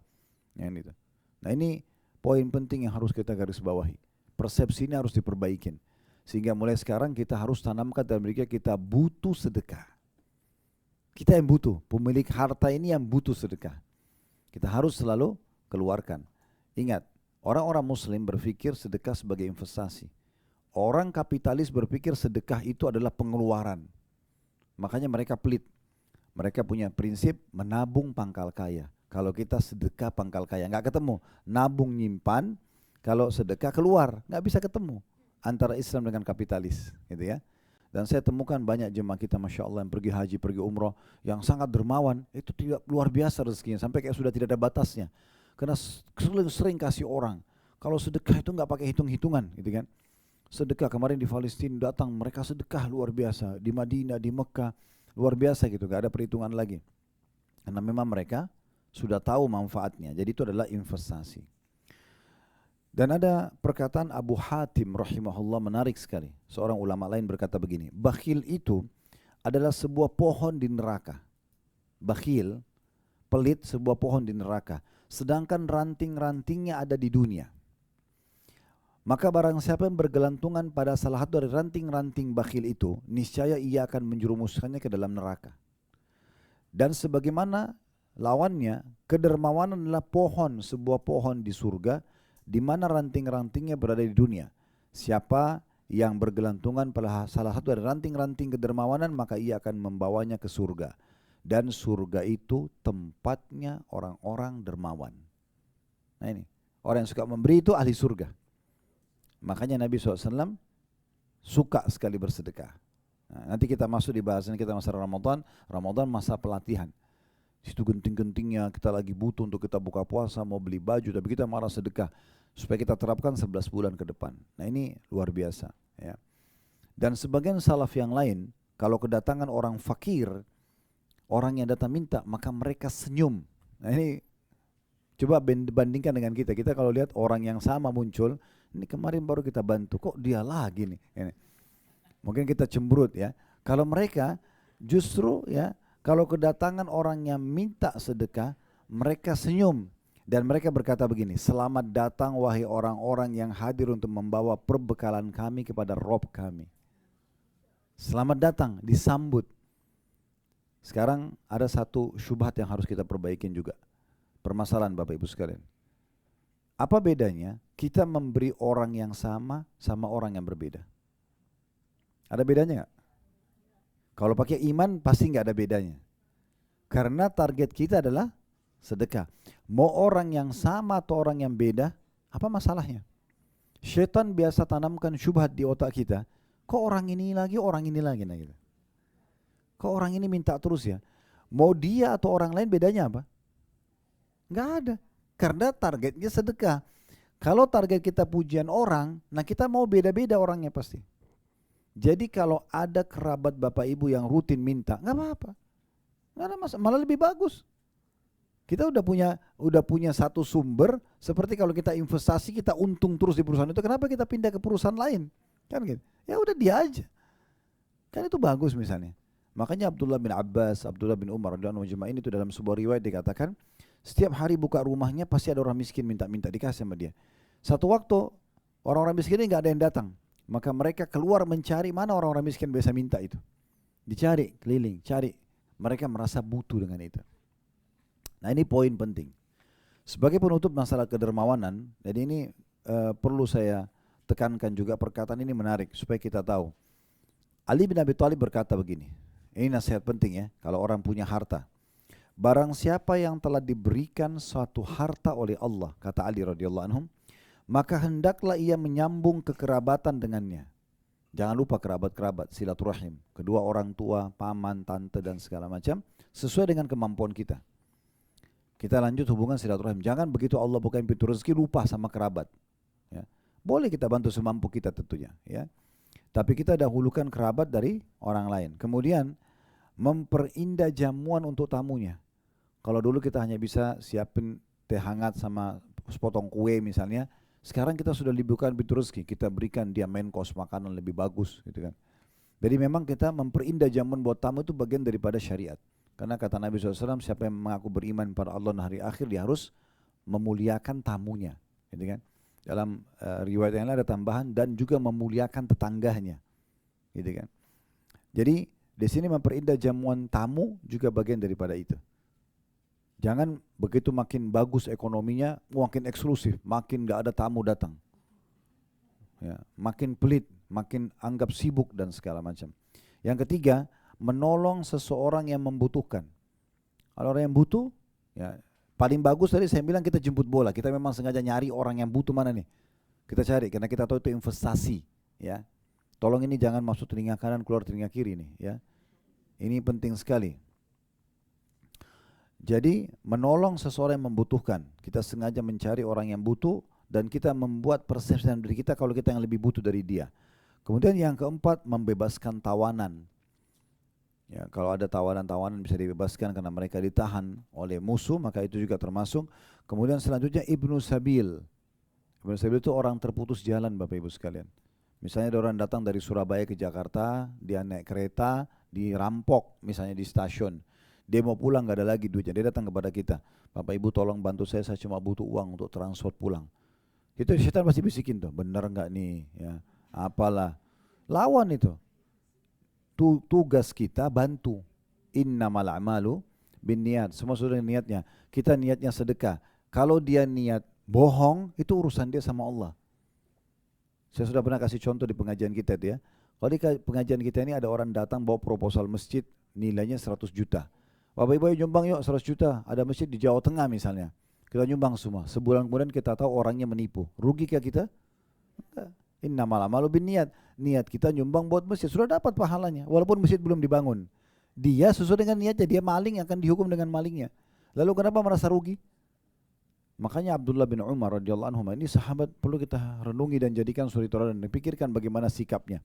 Itu. Nah ini poin penting yang harus kita garis bawahi. Persepsi ini harus diperbaikin. Sehingga mulai sekarang kita harus tanamkan dalam diri kita butuh sedekah. Kita yang butuh, pemilik harta ini yang butuh sedekah. Kita harus selalu keluarkan. Ingat, orang-orang muslim berpikir sedekah sebagai investasi. Orang kapitalis berpikir sedekah itu adalah pengeluaran. Makanya mereka pelit. Mereka punya prinsip menabung pangkal kaya. Kalau kita sedekah pangkal kaya, nggak ketemu. Nabung nyimpan, kalau sedekah keluar, nggak bisa ketemu antara Islam dengan kapitalis, gitu ya. Dan saya temukan banyak jemaah kita, masya Allah, yang pergi haji, pergi umroh, yang sangat dermawan, itu tidak luar biasa rezekinya, sampai kayak sudah tidak ada batasnya. Karena sering kasih orang. Kalau sedekah itu nggak pakai hitung-hitungan, gitu kan. Sedekah kemarin di Palestina datang, mereka sedekah luar biasa, di Madinah, di Mekah, luar biasa gitu, nggak ada perhitungan lagi. Karena memang mereka sudah tahu manfaatnya, jadi itu adalah investasi. Dan ada perkataan Abu Hatim rahimahullah menarik sekali. Seorang ulama lain berkata begini, bakhil itu adalah sebuah pohon di neraka. Bakhil, pelit, sebuah pohon di neraka. Sedangkan ranting-rantingnya ada di dunia. Maka barang siapa yang bergelantungan pada salah satu dari ranting-ranting bakhil itu, niscaya ia akan menjerumuskannya ke dalam neraka. Dan sebagaimana lawannya, kedermawanan adalah pohon, sebuah pohon di surga, di mana ranting-rantingnya berada di dunia. Siapa yang bergelantungan pada salah satu dari ranting-ranting kedermawanan, maka ia akan membawanya ke surga. Dan surga itu tempatnya orang-orang dermawan. Nah ini, orang yang suka memberi itu ahli surga. Makanya Nabi SAW suka sekali bersedekah. Nah, nanti kita masuk di bahasan kita masa Ramadan. Ramadan masa pelatihan. Situ genting-gentingnya kita lagi butuh untuk kita buka puasa, mau beli baju, tapi kita malah sedekah supaya kita terapkan 11 bulan ke depan. Nah ini luar biasa ya. Dan sebagian salaf yang lain, kalau kedatangan orang fakir, orang yang datang minta, maka mereka senyum. Nah ini coba bandingkan dengan kita. Kita kalau lihat orang yang sama muncul, ini kemarin baru kita bantu, kok dia lagi nih. Ini. Mungkin kita cemberut ya. Kalau mereka justru ya, kalau kedatangan orang yang minta sedekah, mereka senyum. Dan mereka berkata begini, selamat datang wahai orang-orang yang hadir untuk membawa perbekalan kami kepada Rob kami. Selamat datang, disambut. Sekarang ada satu syubhat yang harus kita perbaikin juga. Permasalahan Bapak Ibu sekalian. Apa bedanya kita memberi orang yang sama orang yang berbeda? Ada bedanya gak? Kalau pakai iman pasti nggak ada bedanya. Karena target kita adalah sedekah. Mau orang yang sama atau orang yang beda, apa masalahnya? Syaitan biasa tanamkan syubhat di otak kita. Kok orang ini lagi, nah gitu. Kok orang ini minta terus ya? Mau dia atau orang lain bedanya apa? Nggak ada. Karena targetnya sedekah. Kalau target kita pujian orang, nah kita mau beda-beda orangnya pasti. Jadi kalau ada kerabat bapak ibu yang rutin minta, nggak apa-apa, nggak ada masalah, malah lebih bagus. Kita udah punya satu sumber, seperti kalau kita investasi kita untung terus di perusahaan itu, kenapa kita pindah ke perusahaan lain? Kan gitu. Ya udah dia aja. Kan itu bagus misalnya. Makanya Abdullah bin Abbas, Abdullah bin Umar radhiyallahu anhu itu dalam sebuah riwayat dikatakan, setiap hari buka rumahnya pasti ada orang miskin minta-minta, dikasih sama dia. Satu waktu orang-orang miskin ini nggak ada yang datang. Maka mereka keluar mencari mana orang-orang miskin biasa minta itu. Dicari, keliling, cari. Mereka merasa butuh dengan itu. Nah ini poin penting. Sebagai penutup masalah kedermawanan, jadi ini perlu saya tekankan juga, perkataan ini menarik supaya kita tahu. Ali bin Abi Thalib berkata begini, ini nasihat penting ya, kalau orang punya harta. Barang siapa yang telah diberikan suatu harta oleh Allah, kata Ali radhiyallahu anhum, maka hendaklah ia menyambung kekerabatan dengannya. Jangan lupa kerabat-kerabat, silaturahim, kedua orang tua, paman, tante dan segala macam, sesuai dengan kemampuan kita. Kita lanjut hubungan silaturahim. Jangan begitu Allah bukain pintu rezeki lupa sama kerabat. Ya. Boleh kita bantu semampu kita tentunya. Ya. Tapi kita dahulukan kerabat dari orang lain. Kemudian memperindah jamuan untuk tamunya. Kalau dulu kita hanya bisa siapin teh hangat sama sepotong kue misalnya, sekarang kita sudah dibukakan pintu rezeki, kita berikan dia main kos makanan lebih bagus gitu kan. Jadi memang kita memperindah jamuan buat tamu itu bagian daripada syariat. Karena kata Nabi SAW, siapa yang mengaku beriman pada Allah dan hari akhir, dia harus memuliakan tamunya, gitu kan. Dalam riwayat yang lain ada tambahan, dan juga memuliakan tetangganya, gitu kan. Jadi di sini memperindah jamuan tamu juga bagian daripada itu. Jangan begitu makin bagus ekonominya, makin eksklusif, makin gak ada tamu datang. Ya, makin pelit, makin anggap sibuk dan segala macam. Yang ketiga, menolong seseorang yang membutuhkan. Kalau orang yang butuh, ya paling bagus tadi saya bilang kita jemput bola. Kita memang sengaja nyari orang yang butuh mana nih. Kita cari karena kita tahu itu investasi. Ya, tolong ini jangan masuk telinga kanan keluar telinga kiri nih. Ya, ini penting sekali. Jadi menolong seseorang yang membutuhkan. Kita sengaja mencari orang yang butuh dan kita membuat persepsi dalam diri kita kalau kita yang lebih butuh dari dia. Kemudian yang keempat, membebaskan tawanan. Ya, kalau ada tawanan-tawanan bisa dibebaskan karena mereka ditahan oleh musuh, maka itu juga termasuk. Kemudian selanjutnya Ibnu Sabil. Ibnu Sabil itu orang terputus jalan Bapak Ibu sekalian. Misalnya ada orang datang dari Surabaya ke Jakarta, dia naik kereta, dirampok misalnya di stasiun. Dia mau pulang gak ada lagi duitnya, dia datang kepada kita. Bapak Ibu tolong bantu saya cuma butuh uang untuk transport pulang. Itu setan pasti bisikin tuh, bener gak nih, ya, apalah. Lawan itu. Tugas kita bantu. Innamal a'malu binniat. Semua sudah niatnya. Kita niatnya sedekah. Kalau dia niat bohong, itu urusan dia sama Allah. Saya sudah pernah kasih contoh di pengajian kita itu ya. Kalau di pengajian kita ini ada orang datang bawa proposal masjid nilainya 100 juta. Bapak Ibu nyumbang yuk 100 juta. Ada masjid di Jawa Tengah misalnya. Kita nyumbang semua. Sebulan kemudian kita tahu orangnya menipu. Rugikah kita? Enggak. Innamal a'malu binniat. Niat kita nyumbang buat masjid. Sudah dapat pahalanya. Walaupun masjid belum dibangun. Dia sesuai dengan niatnya. Dia maling akan dihukum dengan malingnya. Lalu kenapa merasa rugi? Makanya Abdullah bin Umar radhiyallahu anhu ini sahabat perlu kita renungi dan jadikan suri teladan dan pikirkan bagaimana sikapnya.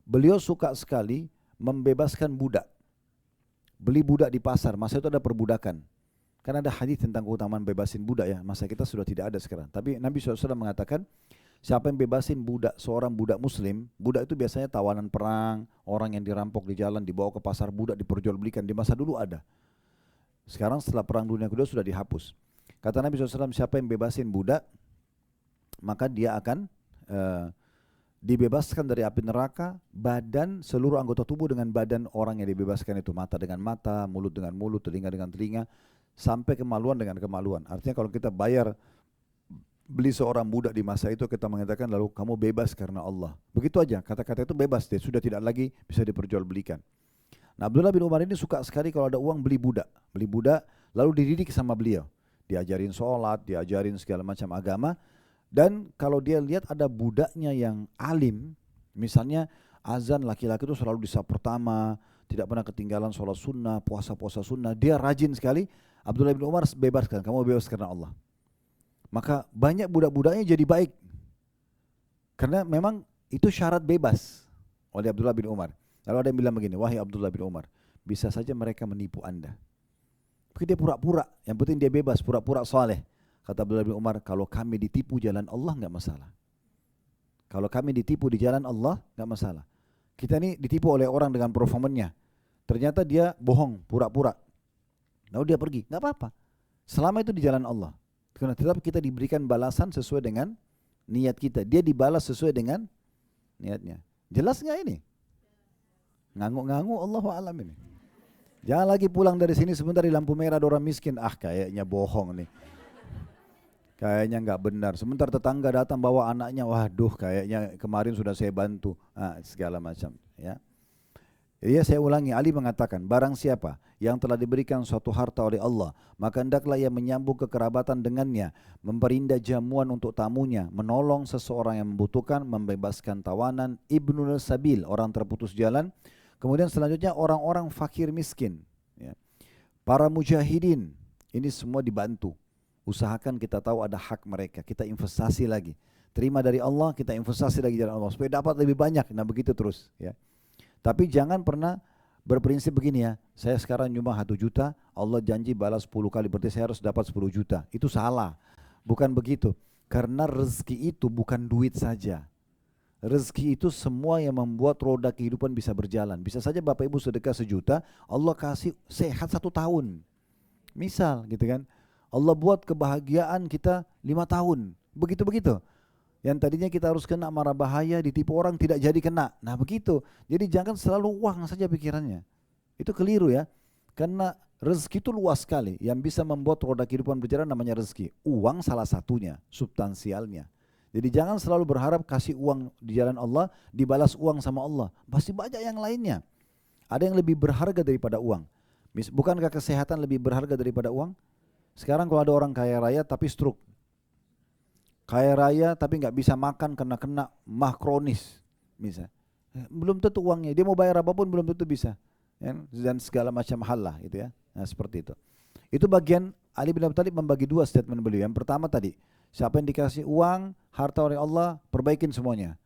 Beliau suka sekali membebaskan budak. Beli budak di pasar, masa itu ada perbudakan. Karena ada hadis tentang keutamaan bebasin budak ya, masa kita sudah tidak ada sekarang. Tapi Nabi SAW mengatakan, siapa yang bebasin budak, seorang budak muslim, budak itu biasanya tawanan perang, orang yang dirampok di jalan, dibawa ke pasar, budak diperjualbelikan, di masa dulu ada. Sekarang setelah perang dunia kedua sudah dihapus. Kata Nabi SAW, siapa yang bebasin budak, maka dia akan dibebaskan dari api neraka, badan seluruh anggota tubuh dengan badan orang yang dibebaskan itu, mata dengan mata, mulut dengan mulut, telinga dengan telinga, sampai kemaluan dengan kemaluan. Artinya kalau kita bayar beli seorang budak di masa itu, kita mengatakan lalu kamu bebas karena Allah. Begitu aja, kata-kata itu bebas, dia sudah tidak lagi bisa diperjualbelikan. Nah, Abdullah bin Umar ini suka sekali kalau ada uang beli budak lalu dididik sama beliau, diajarin sholat, diajarin segala macam agama. Dan kalau dia lihat ada budaknya yang alim, misalnya azan laki-laki itu selalu di saf pertama, tidak pernah ketinggalan sholat sunnah, puasa-puasa sunnah, dia rajin sekali. Abdullah bin Umar bebaskan, kamu bebas karena Allah. Maka banyak budak-budaknya jadi baik. Karena memang itu syarat bebas oleh Abdullah bin Umar. Lalu ada yang bilang begini, wahai Abdullah bin Umar, bisa saja mereka menipu anda. Mungkin dia pura-pura, yang penting dia bebas, pura-pura saleh. Kata Abdullah bin Umar, kalau kami ditipu jalan Allah enggak masalah. Kalau kami ditipu di jalan Allah enggak masalah. Kita ini ditipu oleh orang dengan performanya. Ternyata dia bohong, pura-pura. Lalu dia pergi, enggak apa-apa. Selama itu di jalan Allah. Karena tetap kita diberikan balasan sesuai dengan niat kita. Dia dibalas sesuai dengan niatnya. Jelas enggak ini? Ngangguk-ngangguk Allahu a'lam ini. Jangan lagi pulang dari sini sebentar di lampu merah ada orang miskin. Ah, kayaknya bohong nih. Kayaknya nggak benar. Sebentar tetangga datang bawa anaknya, waduh kayaknya kemarin sudah saya bantu, segala macam. Ya. Jadi saya ulangi, Ali mengatakan, barang siapa yang telah diberikan suatu harta oleh Allah, maka hendaklah ia menyambung kekerabatan dengannya, memperindah jamuan untuk tamunya, menolong seseorang yang membutuhkan, membebaskan tawanan, Ibnul Sabil, orang terputus jalan. Kemudian selanjutnya orang-orang fakir miskin. Ya. Para mujahidin, ini semua dibantu. Usahakan kita tahu ada hak mereka, kita investasi lagi. Terima dari Allah, kita investasi lagi dari Allah supaya dapat lebih banyak. Nah begitu terus ya. Tapi jangan pernah berprinsip begini ya, saya sekarang nyumbang 1 juta, Allah janji balas 10 kali, berarti saya harus dapat 10 juta. Itu salah, bukan begitu. Karena rezeki itu bukan duit saja. Rezeki itu semua yang membuat roda kehidupan bisa berjalan. Bisa saja Bapak Ibu sedekah 1 juta, Allah kasih sehat 1 tahun. Misal gitu kan, Allah buat kebahagiaan kita 5 tahun, begitu-begitu. Yang tadinya kita harus kena marah bahaya, ditipu orang, tidak jadi kena. Nah begitu, jadi jangan selalu uang saja pikirannya. Itu keliru ya, karena rezeki itu luas sekali. Yang bisa membuat roda kehidupan berjalan namanya rezeki. Uang salah satunya, substansialnya. Jadi jangan selalu berharap kasih uang di jalan Allah, dibalas uang sama Allah. Pasti banyak yang lainnya. Ada yang lebih berharga daripada uang. Bukankah kesehatan lebih berharga daripada uang? Sekarang kalau ada orang kaya raya tapi stroke, kaya raya tapi nggak bisa makan karena kena mah kronis, misalnya, belum tentu uangnya, dia mau bayar apapun belum tentu bisa, ya, dan segala macam hal lah, itu ya. Nah seperti itu. Itu bagian Ali bin Abi Thalib membagi 2 statement beliau. Yang pertama tadi, siapa yang dikasih uang, harta oleh Allah, perbaikin semuanya.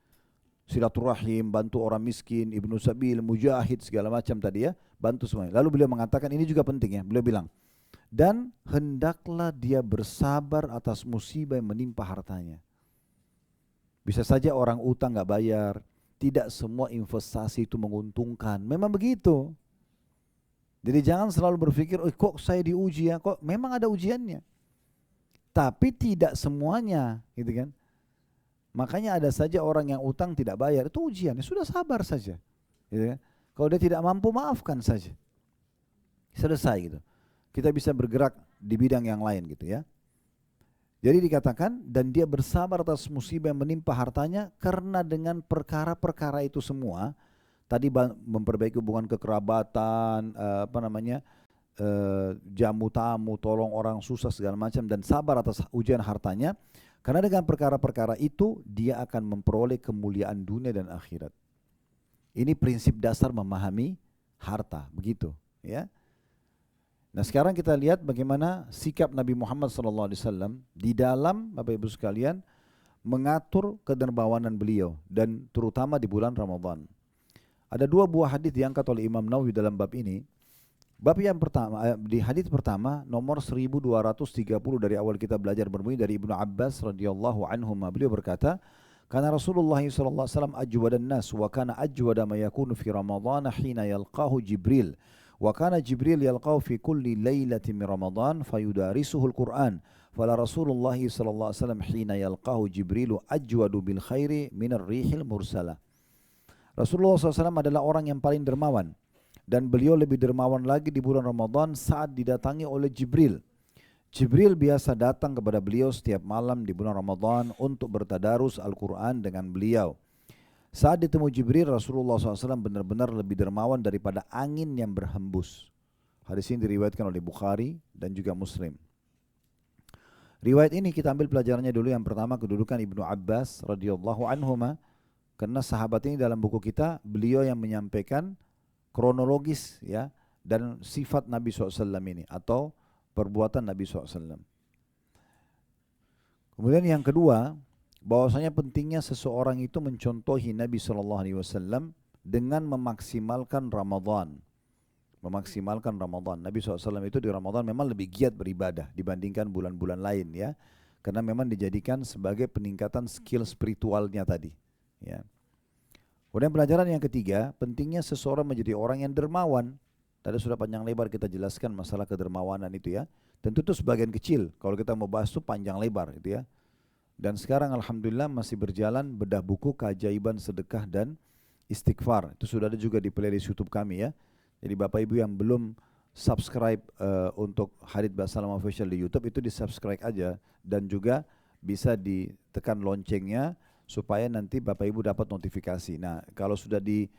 Silaturahim, bantu orang miskin, ibnu sabil, mujahid, segala macam tadi ya, bantu semuanya. Lalu beliau mengatakan ini juga penting ya, beliau bilang, dan hendaklah dia bersabar atas musibah yang menimpa hartanya. Bisa saja orang utang nggak bayar, tidak semua investasi itu menguntungkan. Memang begitu. Jadi jangan selalu berpikir, oh kok saya diuji ya, kok memang ada ujiannya. Tapi tidak semuanya, gitu kan. Makanya ada saja orang yang utang tidak bayar, itu ujian, ya sudah sabar saja. Gitu kan. Kalau dia tidak mampu, maafkan saja. Selesai gitu. Kita bisa bergerak di bidang yang lain gitu ya. Jadi dikatakan, dan dia bersabar atas musibah yang menimpa hartanya, karena dengan perkara-perkara itu semua, tadi memperbaiki hubungan kekerabatan, jamu tamu, tolong orang susah segala macam, dan sabar atas ujian hartanya, karena dengan perkara-perkara itu dia akan memperoleh kemuliaan dunia dan akhirat. Ini prinsip dasar memahami harta, begitu ya. Nah sekarang kita lihat bagaimana sikap Nabi Muhammad SAW di dalam, Bapak Ibu sekalian, mengatur kedermawanan beliau, dan terutama di bulan Ramadan. Ada 2 buah hadis diangkat oleh Imam Nawawi dalam bab ini. Bab yang pertama, di hadis pertama nomor 1230 dari awal kita belajar, berbunyi dari Ibnu Abbas radhiyallahu anhuma. Beliau berkata, karena Rasulullah SAW ajwadan nas wa kana ajwada ma yakunu fi Ramadan hina yalqahu Jibril. Wa kana Jibril yalqahu fi kulli lailatin min Ramadan fayudarisuhu al-Qur'an. Fala Rasulullah sallallahu alaihi wasallam hina yalqahu Jibrilu ajwadu bil khairi minar rihil mursala. Rasulullah SAW adalah orang yang paling dermawan, dan beliau lebih dermawan lagi di bulan Ramadan saat didatangi oleh Jibril. Jibril biasa datang kepada beliau setiap malam di bulan Ramadan untuk bertadarus Al-Quran dengan beliau. Saat ditemu Jibril, Rasulullah SAW benar-benar lebih dermawan daripada angin yang berhembus. Hadis ini diriwayatkan oleh Bukhari dan juga Muslim. Riwayat ini kita ambil pelajarannya dulu. Yang pertama, kedudukan Ibnu Abbas radhiyallahu anhuma, karena sahabat ini dalam buku kita, beliau yang menyampaikan kronologis ya, dan sifat Nabi SAW ini atau perbuatan Nabi SAW. Kemudian yang kedua, bahwasanya pentingnya seseorang itu mencontohi Nabi SAW dengan memaksimalkan Ramadan. Memaksimalkan Ramadan. Nabi SAW itu di Ramadan memang lebih giat beribadah dibandingkan bulan-bulan lain ya, karena memang dijadikan sebagai peningkatan skill spiritualnya tadi ya. Kemudian pelajaran yang ketiga, pentingnya seseorang menjadi orang yang dermawan. Tadi sudah panjang lebar kita jelaskan masalah kedermawanan itu ya. Tentu itu sebagian kecil, kalau kita mau bahas itu panjang lebar itu ya. Dan sekarang alhamdulillah masih berjalan bedah buku keajaiban sedekah dan istighfar. Itu sudah ada juga di playlist YouTube kami ya. Jadi Bapak Ibu yang belum subscribe untuk Hadits Basalam Official di YouTube, itu di subscribe aja, dan juga bisa ditekan loncengnya supaya nanti Bapak Ibu dapat notifikasi. Nah kalau sudah di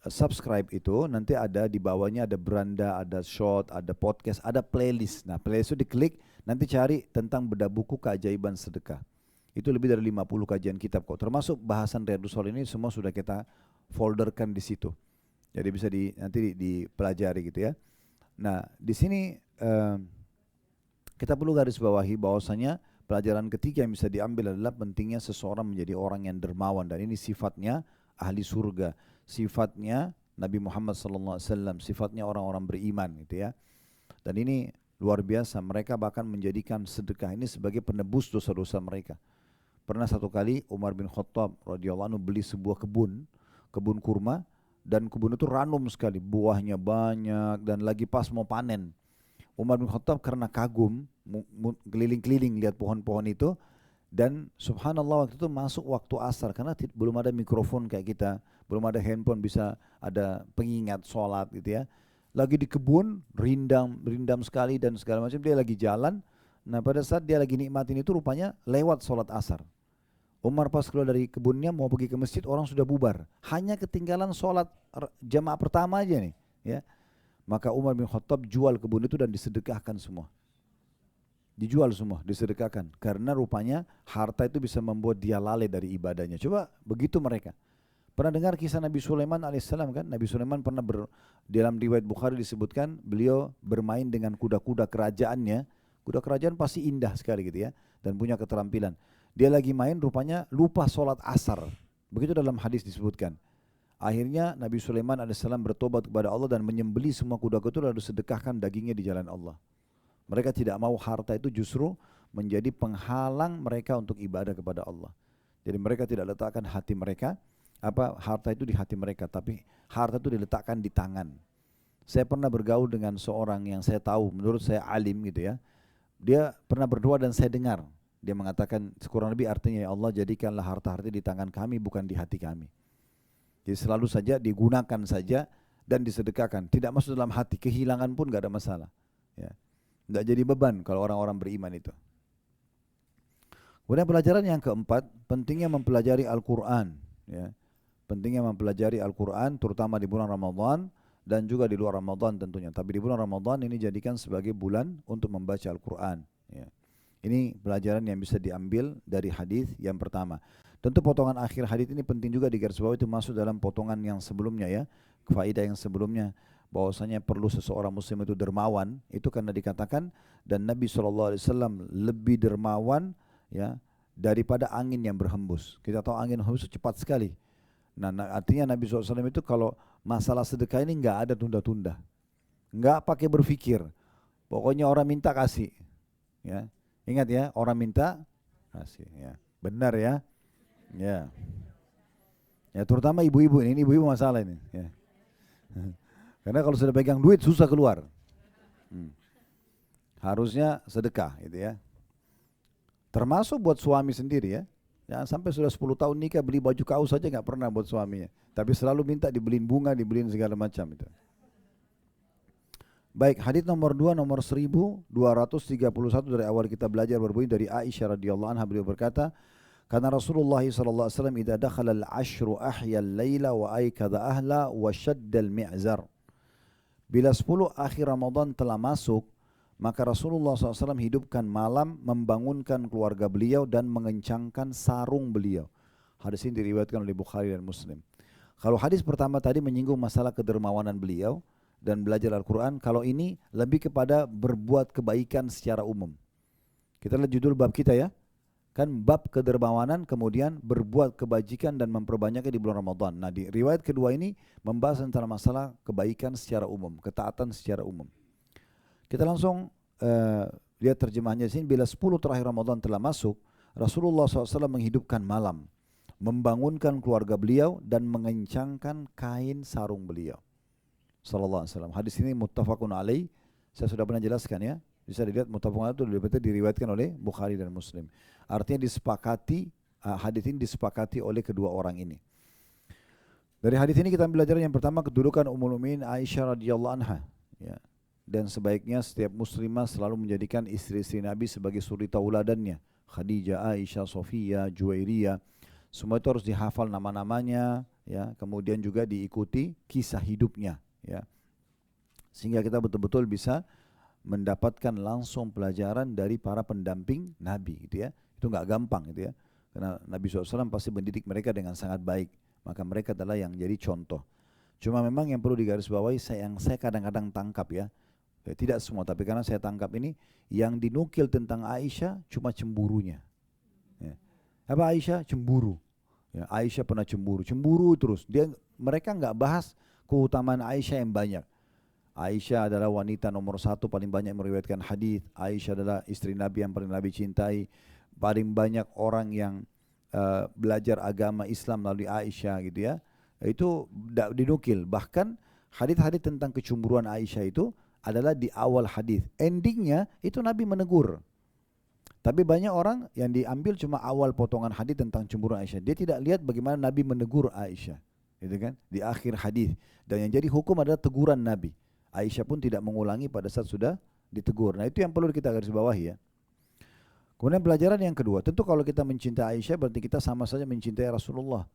subscribe itu, nanti ada di bawahnya ada beranda, ada short, ada podcast, ada playlist. Nah playlist itu diklik, nanti cari tentang bedah buku keajaiban sedekah. Itu lebih dari 50 kajian kitab kok, termasuk bahasan Riyadhus Shalihin ini semua sudah kita folderkan di situ. Jadi bisa nanti dipelajari gitu ya. Nah, di sini kita perlu garis bawahi bahwasanya pelajaran ketiga yang bisa diambil adalah pentingnya seseorang menjadi orang yang dermawan, dan ini sifatnya ahli surga, sifatnya Nabi Muhammad SAW, sifatnya orang-orang beriman gitu ya. Dan ini luar biasa, mereka bahkan menjadikan sedekah ini sebagai penebus dosa-dosa mereka. Pernah satu kali Umar bin Khattab radhiyallahu anhu beli sebuah kebun kurma, dan kebun itu ranum sekali, buahnya banyak dan lagi pas mau panen. Umar bin Khattab karena kagum keliling-keliling lihat pohon-pohon itu, dan subhanallah waktu itu masuk waktu asar karena belum ada mikrofon kayak kita, belum ada handphone bisa ada pengingat sholat gitu ya. Lagi di kebun, rindam sekali dan segala macam, dia lagi jalan. Nah pada saat dia lagi nikmatin itu rupanya lewat sholat asar. Umar pas keluar dari kebunnya mau pergi ke masjid, orang sudah bubar. Hanya ketinggalan sholat jamaah pertama aja nih. Ya. Maka Umar bin Khattab jual kebun itu dan disedekahkan semua. Dijual semua, disedekahkan. Karena rupanya harta itu bisa membuat dia lalai dari ibadahnya. Coba begitu mereka. Pernah dengar kisah Nabi Sulaiman alaihissalam kan? Nabi Sulaiman pernah dalam riwayat Bukhari disebutkan beliau bermain dengan kuda-kuda kerajaannya. Kuda kerajaan pasti indah sekali gitu ya, dan punya keterampilan. Dia lagi main rupanya lupa sholat asar. Begitu dalam hadis disebutkan. Akhirnya Nabi Sulaiman alaihissalam bertobat kepada Allah dan menyembeli semua kuda itu lalu sedekahkan dagingnya di jalan Allah. Mereka tidak mau harta itu justru menjadi penghalang mereka untuk ibadah kepada Allah. Jadi mereka tidak letakkan hati mereka, harta itu di hati mereka, tapi harta itu diletakkan di tangan. Saya pernah bergaul dengan seorang yang saya tahu, menurut saya alim gitu ya. Dia pernah berdoa dan saya dengar. Dia mengatakan kurang lebih artinya, ya Allah jadikanlah harta-harta di tangan kami bukan di hati kami. Jadi selalu saja digunakan saja dan disedekahkan. Tidak masuk dalam hati, kehilangan pun gak ada masalah. Ya. Tidak jadi beban kalau orang-orang beriman itu. Kemudian pelajaran yang keempat, pentingnya mempelajari Al-Quran. Ya. Pentingnya mempelajari Al-Quran terutama di bulan Ramadan dan juga di luar Ramadan tentunya. Tapi di bulan Ramadan ini jadikan sebagai bulan untuk membaca Al-Quran. Ya. Ini pelajaran yang bisa diambil dari hadis yang pertama. Tentu potongan akhir hadis ini penting juga digarisbawahi, itu masuk dalam potongan yang sebelumnya ya, faedah yang sebelumnya, bahwasanya perlu seseorang muslim itu dermawan, itu karena dikatakan dan Nabi SAW lebih dermawan ya daripada angin yang berhembus. Kita tahu angin berhembus cepat sekali. Nah artinya Nabi SAW itu kalau masalah sedekah ini nggak ada tunda-tunda, nggak pakai berpikir, pokoknya orang minta kasih. Ya. Ingat ya, orang minta kasih. Ya. Benar ya. Ya. Ya terutama ibu-ibu ini ibu-ibu masalah ini. Ya. Karena kalau sudah pegang duit susah keluar. Harusnya sedekah gitu ya. Termasuk buat suami sendiri ya. Jangan sampai sudah 10 tahun nikah beli baju kaos saja nggak pernah buat suaminya. Tapi selalu minta dibeliin bunga, dibeliin segala macam itu. Baik, hadis nomor 2 nomor 1231 dari awal kita belajar berbunyi dari Aisyah radhiyallahu anha, beliau berkata, karena Rasulullah sallallahu alaihi wasallam idza dakhala al-ashru ahya al-laila wa aykadha ahla wa shadda al-mi'zar. Bila 10 akhir Ramadan telah masuk, maka Rasulullah SAW hidupkan malam, membangunkan keluarga beliau dan mengencangkan sarung beliau. Hadis ini diriwayatkan oleh Bukhari dan Muslim. Kalau hadis pertama tadi menyinggung masalah kedermawanan beliau dan belajar Al-Quran, kalau ini lebih kepada berbuat kebaikan secara umum. Kita lihat judul bab kita ya, kan bab kedermawanan kemudian berbuat kebajikan dan memperbanyaknya di bulan Ramadan. Nah di riwayat kedua ini membahas tentang masalah kebaikan secara umum, ketaatan secara umum. Kita langsung lihat terjemahannya di sini. Bila 10 terakhir Ramadan telah masuk, Rasulullah SAW menghidupkan malam, membangunkan keluarga beliau dan mengencangkan kain sarung beliau. Sallallahu alaihi wasallam. Hadis ini muttafaqun alaih. Saya sudah pernah jelaskan ya. Bisa dilihat muttafaqun alaih itu diriwayatkan oleh Bukhari dan Muslim. Artinya disepakati, hadis ini disepakati oleh kedua orang ini. Dari hadis ini kita belajar yang pertama kedudukan Ummul Mukminin Aisyah radhiyallahu anha. Ya. Dan sebaiknya setiap muslimah selalu menjadikan istri-istri Nabi sebagai suri tauladannya. Khadijah, Aisyah, Sofia, Juwairiyah. Semua itu harus dihafal nama-namanya, ya. Kemudian juga diikuti kisah hidupnya. Ya, sehingga kita betul-betul bisa mendapatkan langsung pelajaran dari para pendamping Nabi gitu ya. Itu nggak gampang gitu ya, karena Nabi SAW pasti mendidik mereka dengan sangat baik, maka mereka adalah yang jadi contoh. Cuma memang yang perlu digarisbawahi, yang saya kadang-kadang tangkap ya, Ya, tidak semua, tapi karena saya tangkap ini, yang dinukil tentang Aisyah cuma cemburunya. Ya. Apa Aisyah? Cemburu. Ya, Aisyah pernah cemburu, cemburu terus. Mereka nggak bahas keutamaan Aisyah yang banyak. Aisyah adalah wanita nomor satu paling banyak meriwayatkan hadis. Aisyah adalah istri Nabi yang paling Nabi cintai. Paling banyak orang yang belajar agama Islam melalui Aisyah gitu ya. Itu dinukil. Bahkan hadis-hadis tentang kecemburuan Aisyah itu adalah di awal hadis. Endingnya itu Nabi menegur. Tapi banyak orang yang diambil cuma awal potongan hadis tentang cemburu Aisyah. Dia tidak lihat bagaimana Nabi menegur Aisyah, gitu kan? Di akhir hadis. Dan yang jadi hukum adalah teguran Nabi. Aisyah pun tidak mengulangi pada saat sudah ditegur. Nah, itu yang perlu kita garis bawahi ya. Kemudian pelajaran yang kedua, tentu kalau kita mencintai Aisyah berarti kita sama saja mencintai Rasulullah.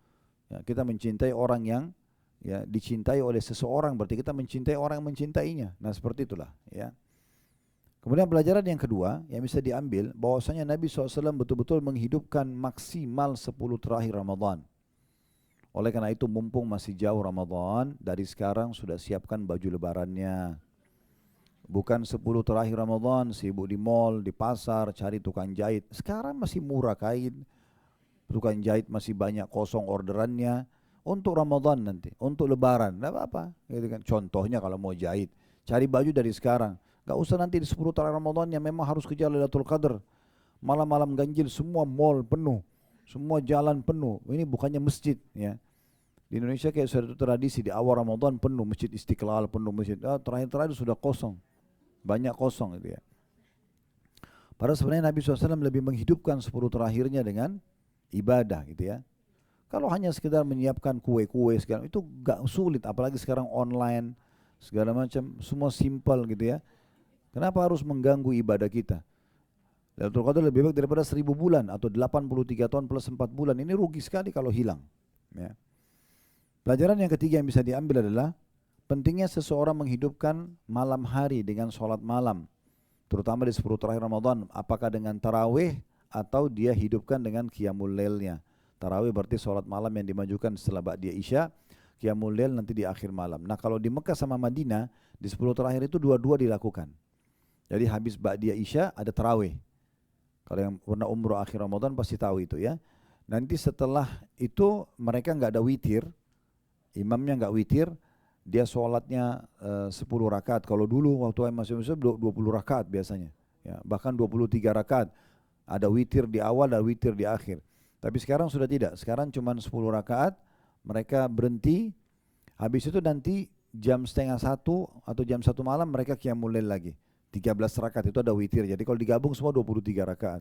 Ya, kita mencintai orang yang ya dicintai oleh seseorang, berarti kita mencintai orang yang mencintainya. Nah, seperti itulah ya. Kemudian pelajaran yang kedua yang bisa diambil bahwasanya Nabi SAW betul-betul menghidupkan maksimal 10 terakhir Ramadan. Oleh karena itu mumpung masih jauh Ramadan, dari sekarang sudah siapkan baju lebarannya. Bukan 10 terakhir Ramadan sibuk di mall, di pasar, cari tukang jahit. Sekarang masih murah kain, tukang jahit masih banyak kosong orderannya. Untuk Ramadan nanti, untuk lebaran, tidak apa-apa. Gitu kan. Contohnya kalau mau jahit, cari baju dari sekarang. Gak usah nanti di 10 terakhir Ramadan yang memang harus kejar Lailatul Qadar. Malam-malam ganjil semua mall penuh. Semua jalan penuh. Ini bukannya masjid ya. Di Indonesia kayak suatu tradisi di awal Ramadan penuh masjid Istiqlal, penuh masjid. Terakhir-terakhir sudah kosong. Banyak kosong gitu ya. Padahal sebenarnya Nabi SAW lebih menghidupkan 10 terakhirnya dengan ibadah gitu ya. Kalau hanya sekedar menyiapkan kue-kue segala itu gak sulit. Apalagi sekarang online segala macam semua simpel gitu ya. Kenapa harus mengganggu ibadah kita? Lailatul Qadar lebih baik daripada 1000 bulan atau 83 tahun plus 4 bulan. Ini rugi sekali kalau hilang. Ya. Pelajaran yang ketiga yang bisa diambil adalah pentingnya seseorang menghidupkan malam hari dengan sholat malam. Terutama di 10 terakhir Ramadan. Apakah dengan tarawih atau dia hidupkan dengan qiyamul lailnya. Tarawih berarti sholat malam yang dimajukan setelah ba'diyah isya. Qiyamul lail nanti di akhir malam. Nah kalau di Mekah sama Madinah, di 10 terakhir itu dua-dua dilakukan. Jadi habis ba'diyah isya ada tarawih. Kalau yang pernah umroh akhir Ramadan pasti tahu itu ya. Nanti setelah itu mereka nggak ada witir, imamnya nggak witir, dia sholatnya 10 rakaat. Kalau dulu waktu masih 20 rakaat biasanya. Ya, bahkan 23 rakaat. Ada witir di awal, ada witir di akhir. Tapi sekarang sudah tidak. Sekarang cuma 10 rakaat, mereka berhenti. Habis itu nanti jam setengah 1 atau jam 1 malam mereka qiyamul lail lagi. 13 rakaat itu ada witir. Jadi kalau digabung semua 23 rakaat.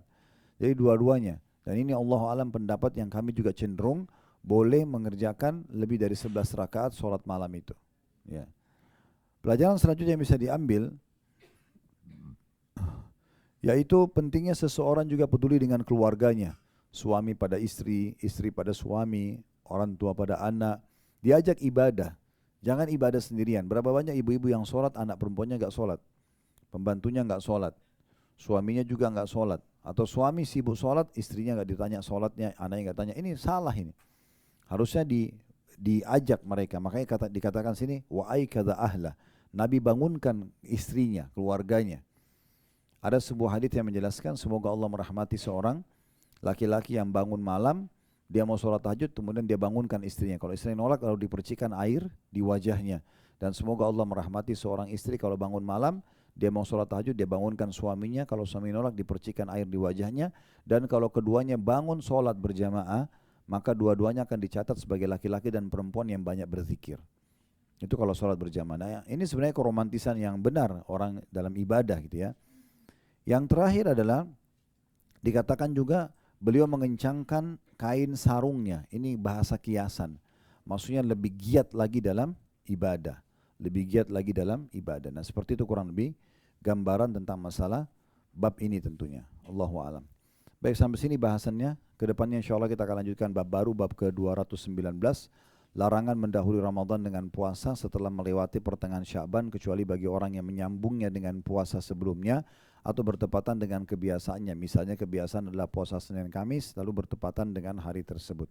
Jadi dua-duanya. Dan ini Allah alam pendapat yang kami juga cenderung boleh mengerjakan lebih dari 11 rakaat sholat malam itu. Ya. Pelajaran selanjutnya yang bisa diambil yaitu pentingnya seseorang juga peduli dengan keluarganya. Suami pada istri, istri pada suami, orang tua pada anak. Diajak ibadah. Jangan ibadah sendirian. Berapa banyak ibu-ibu yang sholat, anak perempuannya gak sholat. Pembantunya nggak sholat, suaminya juga nggak sholat, atau suami sibuk sholat, istrinya nggak ditanya sholatnya, anaknya nggak tanya. Ini salah ini. Harusnya diajak mereka. Makanya dikatakan sini wa aikadha ahla. Nabi bangunkan istrinya, keluarganya. Ada sebuah hadits yang menjelaskan semoga Allah merahmati seorang laki-laki yang bangun malam, dia mau sholat tahajud, kemudian dia bangunkan istrinya. Kalau istrinya nolak, lalu dipercikan air di wajahnya. Dan semoga Allah merahmati seorang istri kalau bangun malam, dia mau sholat tahajud, dia bangunkan suaminya. Kalau suami nolak, dipercikan air di wajahnya. Dan kalau keduanya bangun sholat berjamaah, maka dua-duanya akan dicatat sebagai laki-laki dan perempuan yang banyak berzikir. Itu kalau sholat berjamaah. Nah, ini sebenarnya keromantisan yang benar orang dalam ibadah gitu ya. Yang terakhir adalah dikatakan juga beliau mengencangkan kain sarungnya. Ini bahasa kiasan. Maksudnya lebih giat lagi dalam ibadah. Lebih giat lagi dalam ibadah. Nah seperti itu kurang lebih gambaran tentang masalah bab ini tentunya. Allahu a'lam. Baik, sampai sini bahasannya. Kedepannya insya Allah kita akan lanjutkan bab baru, bab ke-219. Larangan mendahului Ramadan dengan puasa setelah melewati pertengahan Sya'ban, kecuali bagi orang yang menyambungnya dengan puasa sebelumnya atau bertepatan dengan kebiasaannya. Misalnya kebiasaan adalah puasa Senin Kamis lalu bertepatan dengan hari tersebut.